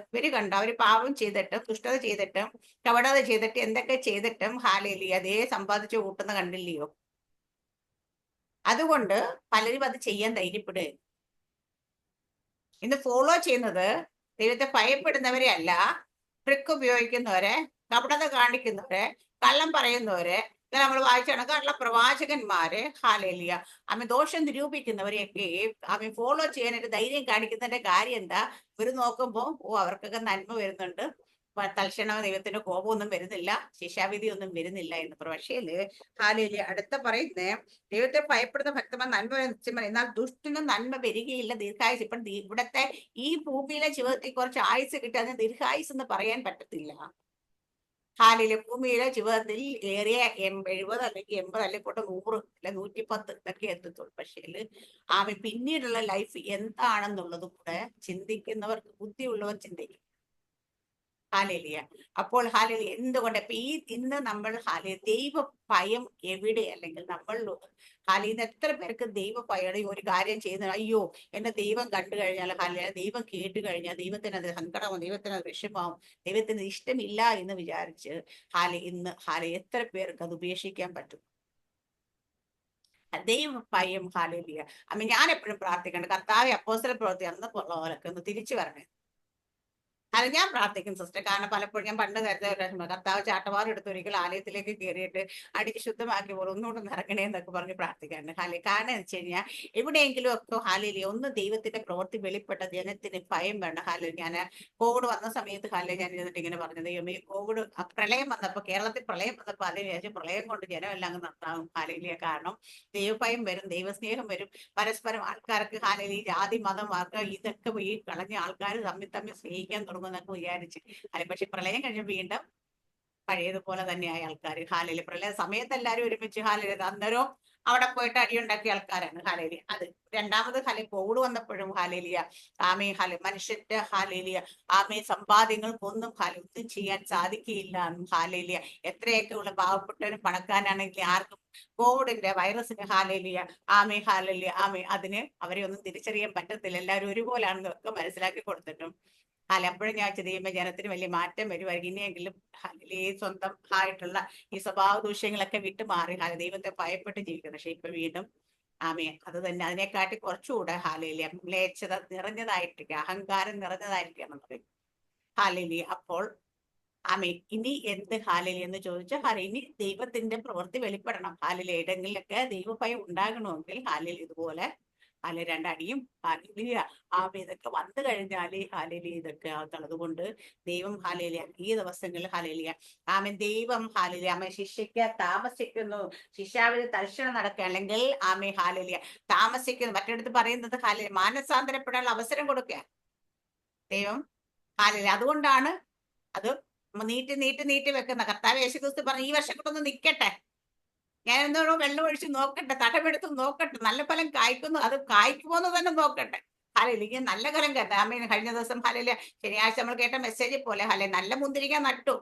ഇവര് കണ്ട അവര് പാപം ചെയ്തിട്ടും ദുഷ്ടത ചെയ്തിട്ടും കപടത ചെയ്തിട്ട് എന്തൊക്കെ ചെയ്തിട്ടും ഹാലലൂയ അതേ സമ്പാദിച്ചു കൂട്ടുന്ന കണ്ടില്ലയോ? അതുകൊണ്ട് പലരും അത് ചെയ്യാൻ ധൈര്യപ്പെടുക. ഇന്ന് ഫോളോ ചെയ്യുന്നത് ദൈവത്തെ ഭയപ്പെടുന്നവരെ അല്ല, ട്രിക്ക് ഉപയോഗിക്കുന്നവരെ, കപടത കാണിക്കുന്നവരെ, കള്ളം പറയുന്നവരെ, നമ്മൾ വായിച്ചാണ് കള്ള പ്രവാചകന്മാരെ, ഹാലേലിയ ദോഷം നിരൂപിക്കുന്നവരെയൊക്കെ ഫോളോ ചെയ്യാനായിട്ട് ധൈര്യം കാണിക്കുന്നതിന്റെ കാര്യം എന്താ? ഇവര് നോക്കുമ്പോ അവർക്കൊക്കെ നന്മ വരുന്നുണ്ട്, തൽക്ഷണ ദൈവത്തിന്റെ കോപമൊന്നും വരുന്നില്ല, ശിക്ഷാവിധി ഒന്നും വരുന്നില്ല എന്ന്. പക്ഷേ ഹാലേലിയ അടുത്ത പറയുന്നേ, ദൈവത്തെ ഭയപ്പെടുന്ന ഭക്തന്മാർ നന്മ നിശ്ചയം, എന്നാൽ ദുഷ്ടനും നന്മ വരികയില്ല ദീർഘായുസ്. ഇപ്പം ഇവിടത്തെ ഈ ഭൂമിയിലെ ജീവിതത്തിൽ കുറച്ച് ആയുസ് കിട്ടി, അതിന് ദീർഘായുസ് എന്ന് പറയാൻ പറ്റത്തില്ല. ഹാലിലെ ഭൂമിയിലെ ജീവിതത്തിൽ ഏറിയ 70 അല്ലെങ്കിൽ 80 അല്ലെങ്കിൽ 100 അല്ലെ 110 ഇതൊക്കെ എത്തത്തുള്ളൂ. പക്ഷേ പിന്നീടുള്ള ലൈഫ് എന്താണെന്നുള്ളത് കൂടെ ചിന്തിക്കുന്നവർക്ക്, ബുദ്ധിയുള്ളവർ ചിന്തിക്കും. ഹാലേലിയ. അപ്പോൾ ഹാലേലിയ എന്തുകൊണ്ട് ഇപ്പൊ ഇന്ന് നമ്മൾ ദൈവ ഭയം എവിടെ? അല്ലെങ്കിൽ ഇന്ന് എത്ര പേർക്ക് ദൈവ ഭയം? ഒരു കാര്യം ചെയ്യുന്ന അയ്യോ എന്റെ ദൈവം കണ്ടു കഴിഞ്ഞാൽ, ദൈവം കേട്ട് കഴിഞ്ഞാൽ ദൈവത്തിന് അത് സങ്കടമാവും, ദൈവത്തിന് അത് വിഷമാവും, ദൈവത്തിന് ഇഷ്ടമില്ല എന്ന് വിചാരിച്ച് ഇന്ന് എത്ര പേർക്ക് അത് ഉപേക്ഷിക്കാൻ പറ്റും? ദൈവ ഭയം. ഹാലേലിയ. ഞാൻ എപ്പോഴും പ്രാർത്ഥിക്കേണ്ട കർത്താവെ അപ്പോസ്തല പ്രവൃത്തി അന്ന് പോലൊക്കെ ഒന്ന് തിരിച്ചു വരണേ. അത് ഞാൻ പ്രാർത്ഥിക്കും സിസ്റ്റർ. കാരണം പലപ്പോഴും ഞാൻ പണ്ട് കരുതുന്ന കർത്താവ് ചാട്ടവാർ എടുത്ത് ഒരിക്കൽ ആലയത്തിലേക്ക് കയറിയിട്ട് അടിച്ച് ശുദ്ധമാക്കി പോലെ ഒന്നുകൂടെ നിറക്കണേ എന്നൊക്കെ പറഞ്ഞ് പ്രാർത്ഥിക്കാറുണ്ട്. കാരണം എന്ന് വെച്ച് കഴിഞ്ഞാൽ എവിടെയെങ്കിലും ഒക്കെ ഹാലേലിയ ഒന്ന് ദൈവത്തിന്റെ പ്രവൃത്തി വെളിപ്പെട്ട ജനത്തിന് ഭയം വേണ്ട. ഞാൻ കോവിഡ് വന്ന സമയത്ത് ഞാൻ ഇരുന്നിട്ട് ഇങ്ങനെ പറഞ്ഞത്, ഈ കോവിഡ് പ്രളയം വന്നപ്പോൾ, കേരളത്തിൽ പ്രളയം വന്നപ്പോൾ അതിനുശേഷം പ്രളയം കൊണ്ട് ജനമെല്ലാം അങ്ങ് നന്നാകും. ഹാലേലിയ. കാരണം ദൈവഭയം വരും, ദൈവസ്നേഹം വരും, പരസ്പരം ആൾക്കാർക്ക് ഹാലേലിയ ജാതി മതം വാർക്ക ഇതൊക്കെ ഈ കളഞ്ഞ ആൾക്കാർ തമ്മിൽ സ്നേഹിക്കാൻ തുടങ്ങും എന്നൊക്കെ വിചാരിച്ച്. പക്ഷെ പ്രളയം കഴിഞ്ഞ് വീണ്ടും പഴയതുപോലെ തന്നെയായ ആൾക്കാർ. ഹാലേലിയ. പ്രളയ സമയത്ത് എല്ലാവരും ഒരുമിച്ച് ഹാലേലിയ അന്നേരം അവിടെ പോയിട്ട് അടിയുണ്ടാക്കിയ ആൾക്കാരാണ്. ഹാലേലിയ. അത് രണ്ടാമത് കോവിഡ് വന്നപ്പോഴും ഹാലേലിയ മനുഷ്യന്റെ ഹാലേലിയ സമ്പാദ്യങ്ങൾക്കൊന്നും ഒന്നും ചെയ്യാൻ സാധിക്കുകയില്ല. ഹാലേലിയ. എത്രയൊക്കെ ഉള്ള പാവപ്പെട്ടവരും പണക്കാരാണെങ്കിൽ ആർക്കും കോവിഡിന്റെ വൈറസിന് ഹാലേലിയ ഹാലേലിയ അതിന് അവരെ ഒന്നും തിരിച്ചറിയാൻ പറ്റത്തില്ല. എല്ലാവരും ഒരുപോലാണെന്നൊക്കെ മനസ്സിലാക്കി കൊടുത്തിട്ടും അപ്പോഴും ഞാൻ ചെയ്യുമ്പോൾ ജനത്തിന് വലിയ മാറ്റം വരുമായിരിക്കും. ഇനിയെങ്കിലും സ്വന്തം ആയിട്ടുള്ള ഈ സ്വഭാവ ദൂഷ്യങ്ങളൊക്കെ വിട്ടുമാറി ദൈവത്തെ ഭയപ്പെട്ട് ജീവിക്കണം. പക്ഷെ ഇപ്പൊ വീണ്ടും അത് തന്നെ അതിനെക്കാട്ടി കുറച്ചുകൂടെ ഹാലേലിയ മ്ലേച്ഛത നിറഞ്ഞതായിരിക്കുക, അഹങ്കാരം നിറഞ്ഞതായിരിക്കണം പറയും. ഹാലേലിയ. അപ്പോൾ ഇനി എന്ത് ഹാലേലിയ എന്ന് ചോദിച്ചാൽ ഇനി ദൈവത്തിന്റെ പ്രവൃത്തി വെളിപ്പെടണം. ഹാലേലിയ. എവിടെയെങ്കിലൊക്കെ ദൈവഭയം ഉണ്ടാകണമെങ്കിൽ ഹാലേലിയ ഇതുപോലെ രണ്ടടിയും ഹാലേലിയ ഇതൊക്കെ വന്നു കഴിഞ്ഞാല് ഹാലേലിയ ഇതൊക്കെ ആകത്തുള്ളത് കൊണ്ട് ദൈവം ഹാലേലിയ ഈ ദിവസങ്ങളിൽ ഹാലേലിയ ദൈവം ഹാലേലിയ ശിക്ഷയ്ക്ക് താമസിക്കുന്നു, ശിക്ഷാവിധി തൽക്ഷണം നടക്കുക, അല്ലെങ്കിൽ ഹാലേലിയ താമസിക്കുന്നു. മറ്റിടത്ത് പറയുന്നത് ഹാലേലിയ മാനസാന്തരപ്പെടാനുള്ള അവസരം കൊടുക്കുക ദൈവം ഹാലേലിയ. അതുകൊണ്ടാണ് അത് നീട്ടി വെക്കുന്ന. കർത്താവ് യേശുക്രിസ്തു പറഞ്ഞു ഈ വർഷം കൊണ്ടൊന്ന് നിൽക്കട്ടെ, ഞാൻ എന്തോടോ വെള്ളം ഒഴിച്ച് നോക്കട്ടെ, തടമെടുത്ത് നോക്കട്ടെ, നല്ല ഫലം കായ്ക്കുന്നു, അത് കായ്ക്കുമോന്ന് തന്നെ നോക്കട്ടെ. ഹല്ലേലൂയ, നല്ല ഫലം കേട്ടെ. ആമേൻ. കഴിഞ്ഞ ദിവസം ഹല്ലേലൂയ, ശനിയാഴ്ച നമ്മൾ കേട്ട മെസ്സേജ് പോലെ നല്ല മുന്തിരിങ്ങ നട്ടു.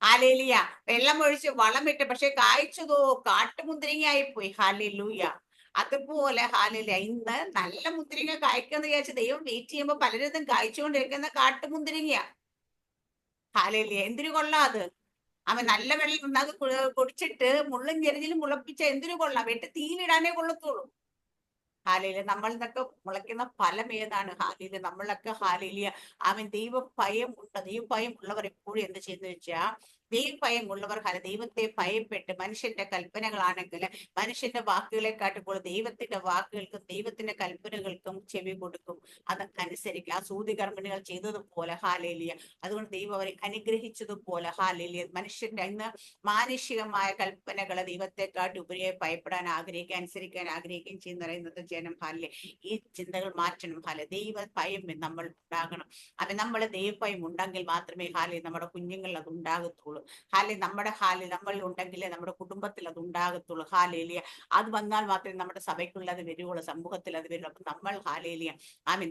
ഹല്ലേലൂയ, വെള്ളം ഒഴിച്ച് വളമിട്ട്, പക്ഷെ കായ്ച്ചതോ കാട്ടുമുന്തിരിങ്ങയായി പോയി. ഹല്ലേലൂയ. അതുപോലെ ഹല്ലേലൂയ, ഇന്ന് നല്ല മുന്തിരിങ്ങ കായ്ക്കാന്ന് വിചാരിച്ച് ദൈവം വെയിറ്റ് ചെയ്യുമ്പോൾ പലരും കായ്ച്ചുകൊണ്ടിരിക്കുന്ന കാട്ടുമുന്തിരിങ്ങ. ഹല്ലേലൂയ, എന്തിനു കൊള്ളാം അത്? അവൻ നല്ല വെള്ളം അത് കുടിച്ചിട്ട് മുള്ളും ചെരിഞ്ഞിലും മുളപ്പിച്ച എന്തിനു കൊള്ളാം? വെട്ടി തീയിലിടാനേ കൊള്ളത്തുള്ളൂ. ഹാലേലൂയ, നമ്മളിന്നൊക്കെ മുളയ്ക്കുന്ന ഫലം ഏതാണ്? ഹാലേലൂയ, നമ്മളൊക്കെ ഹാലേലൂയ, അവൻ ദൈവഭയം ഉണ്ട്. ദൈവഭയം ഉള്ളവർ എപ്പോഴും എന്ത് ചെയ്യുന്ന വെച്ചാ, ദൈവഭയം ഉള്ളവർ ദൈവത്തെ ഭയപ്പെട്ട് മനുഷ്യന്റെ കൽപ്പനകളാണെങ്കിൽ മനുഷ്യന്റെ വാക്കുകളെക്കാട്ടുമ്പോൾ ദൈവത്തിന്റെ വാക്കുകൾക്കും ദൈവത്തിന്റെ കൽപ്പനകൾക്കും ചെവി കൊടുക്കും. അതൊക്കെ അനുസരിക്കുക. ആ സൂതികർമ്മിണികൾ ചെയ്തതുപോലെ ഹാലേലിയ. അതുകൊണ്ട് ദൈവം അവരെ അനുഗ്രഹിച്ചതുപോലെ ഹാലേലിയ. മനുഷ്യന്റെ ഇന്ന് മാനുഷികമായ കൽപ്പനകളെ ദൈവത്തെക്കാട്ടി ഉപരിയായി ഭയപ്പെടാൻ ആഗ്രഹിക്കുക, അനുസരിക്കാൻ ആഗ്രഹിക്കുകയും ചെയ്യുന്ന പറയുന്നത് ജനം. ഹാലെ, ഈ ചിന്തകൾ മാറ്റണം. ഹാലെ, ദൈവ ഭയം നമ്മൾ ഉണ്ടാകണം. അത് നമ്മൾ ദൈവഭയം ഉണ്ടെങ്കിൽ മാത്രമേ ഹാലെ നമ്മുടെ കുഞ്ഞുങ്ങളിൽ അത് ഉണ്ടാകത്തുള്ളൂ. ഹാലെ, നമ്മൾ ഉണ്ടെങ്കിലേ നമ്മുടെ കുടുംബത്തിൽ അത് ഉണ്ടാകത്തുള്ളൂ. ഹാലേലിയ. അത് വന്നാൽ മാത്രമേ നമ്മുടെ സഭയ്ക്കുള്ള അത് വരുവുള്ളൂ, സമൂഹത്തിൽ അത് വരുള്ളൂ. അപ്പൊ നമ്മൾ ഹാലേലിയ,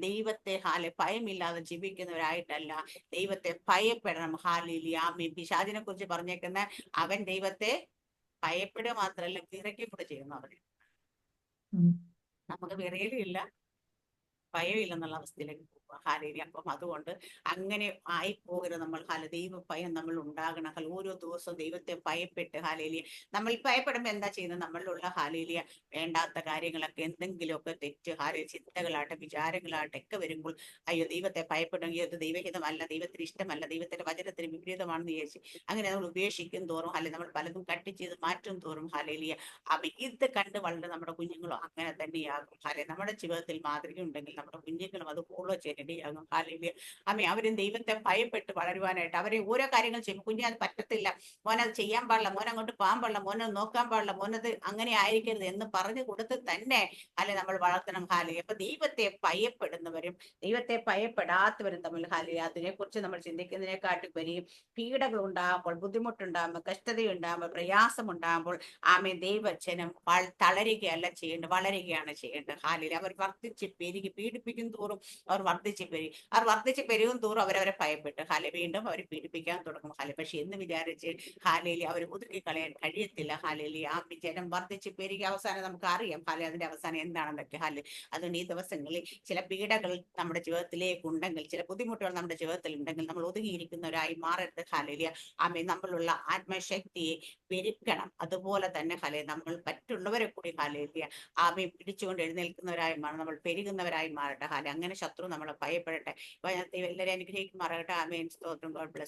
ദൈവത്തെ ഭയമില്ലാതെ ജീവിക്കുന്നവരായിട്ടല്ല, ദൈവത്തെ ഭയപ്പെടണം. ഹാലേലിയ. പിശാചിനെ കുറിച്ച് പറഞ്ഞേക്കുന്ന അവൻ ദൈവത്തെ ഭയപ്പെടുക മാത്രമല്ല വിറയ്ക്കൂടെ ചെയ്യുന്നു. അവന് നമുക്ക് വിറയലില്ല, ഭയമില്ലെന്നുള്ള അവസ്ഥയിലേക്ക് പോകുക. ഹാലേലിയ. അപ്പം അതുകൊണ്ട് അങ്ങനെ ആയി പോകരുത് നമ്മൾ. ദൈവ ഭയം നമ്മൾ ഉണ്ടാകണം. ഓരോ ദിവസവും ദൈവത്തെ ഭയപ്പെട്ട് ഹാലേലിയ. നമ്മൾ ഭയപ്പെടുമ്പോൾ എന്താ ചെയ്യുന്നത്? നമ്മളിലുള്ള ഹാലേലിയ വേണ്ടാത്ത കാര്യങ്ങളൊക്കെ എന്തെങ്കിലുമൊക്കെ തെറ്റ് ചിന്തകളാട്ടെ വിചാരങ്ങളാട്ടെ ഒക്കെ വരുമ്പോൾ അയ്യോ ദൈവത്തെ ഭയപ്പെടുമെങ്കിൽ അത് ദൈവഹിതമല്ല, ദൈവത്തിന് ഇഷ്ടമല്ല, ദൈവത്തിന്റെ വചനത്തിന് വിപരീതമാണെന്ന് വിചാരിച്ച് അങ്ങനെ നമ്മൾ ഉപേക്ഷിക്കും തോറും നമ്മൾ പലതും കട്ട് ചെയ്ത് മാറ്റും തോറും ഹാലേലിയ ഇത് കണ്ട് വളരെ നമ്മുടെ കുഞ്ഞുങ്ങളും അങ്ങനെ തന്നെയാകും. നമ്മുടെ ജീവിതത്തിൽ മാതൃക ഉണ്ടെങ്കിൽ നമ്മുടെ കുഞ്ഞുങ്ങളും അത് ഫോളോ ചെയ്യേണ്ടിയാകും. ഹാലേലൂയ. അവരും ദൈവത്തെ ഭയപ്പെട്ട് വളരുവാനായിട്ട് അവരെ ഓരോ കാര്യങ്ങൾ ചെയ്യും. കുഞ്ഞെ അത് പറ്റത്തില്ല, മോനത് ചെയ്യാൻ പാടില്ല, മോനങ്ങോട്ട് പോകാൻ പാടില്ല, മോനത് നോക്കാൻ പാടില്ല, മോനത് അങ്ങനെ ആയിരിക്കരുത് എന്ന് പറഞ്ഞു കൊടുത്ത് തന്നെ നമ്മൾ വളർത്തണം. ഹാലേലൂയ. അപ്പൊ ദൈവത്തെ ഭയപ്പെടുന്നവരും ദൈവത്തെ ഭയപ്പെടാത്തവരും തമ്മിൽ ഹാലേലൂയ അതിനെക്കുറിച്ച് നമ്മൾ ചിന്തിക്കുന്നതിനെക്കാട്ടി വരികയും പീഡകൾ ഉണ്ടാകുമ്പോൾ, ബുദ്ധിമുട്ടുണ്ടാകുമ്പോൾ, കഷ്ടതയുണ്ടാകുമ്പോൾ, പ്രയാസം ഉണ്ടാകുമ്പോൾ ദൈവജനം തളരുകയല്ല ചെയ്യേണ്ടത്, വളരുകയാണ് ചെയ്യേണ്ടത്. ഹാലേലൂയ. അവർ വർദ്ധിച്ച് പെരുകി, പീഡിപ്പിക്കും തോറും അവർ വർദ്ധിച്ച് പെരുകി, അവർ വർദ്ധിച്ച് പെരുകും തോറും അവരവരെ ഭയപ്പെട്ട് വീണ്ടും അവർ പീഡിപ്പിക്കാൻ തുടങ്ങും. പക്ഷെ എന്ന് വിചാരിച്ച് ഹാലേലൂയ അവർ ഒതുക്കി കളയാൻ കഴിയത്തില്ല. ഹാലേലൂയ. ജനം വർദ്ധിച്ച് പെരുകി അവസാനം നമുക്ക് അറിയാം അതിന്റെ അവസാനം എന്താണെന്നൊക്കെ. അതുകൊണ്ട് ഈ ദിവസങ്ങളിൽ ചില പീഡകൾ നമ്മുടെ ജീവിതത്തിലേക്ക് ഉണ്ടെങ്കിൽ, ചില ബുദ്ധിമുട്ടുകൾ നമ്മുടെ ജീവിതത്തിൽ ഉണ്ടെങ്കിൽ നമ്മൾ ഒതുങ്ങിയിരിക്കുന്നവരായി മാറരുത്. ഹാലേലൂയ. നമ്മളുള്ള ആത്മശക്തിയെ പെരുക്കണം. അതുപോലെ തന്നെ നമ്മൾ മറ്റുള്ളവരെ കൂടി ഹാലേലൂയ പിടിച്ചുകൊണ്ട് എഴുന്നേൽക്കുന്നവരായി മാറണം, നമ്മൾ പെരുകുന്നവരായി മാറട്ടെ. അങ്ങനെ ശത്രു നമ്മളെ ഭയപ്പെടട്ടെ. എല്ലാവരും അനുഗ്രഹിക്കുമാറാകട്ടെ. ആമേൻ. സ്തോത്രം. God bless.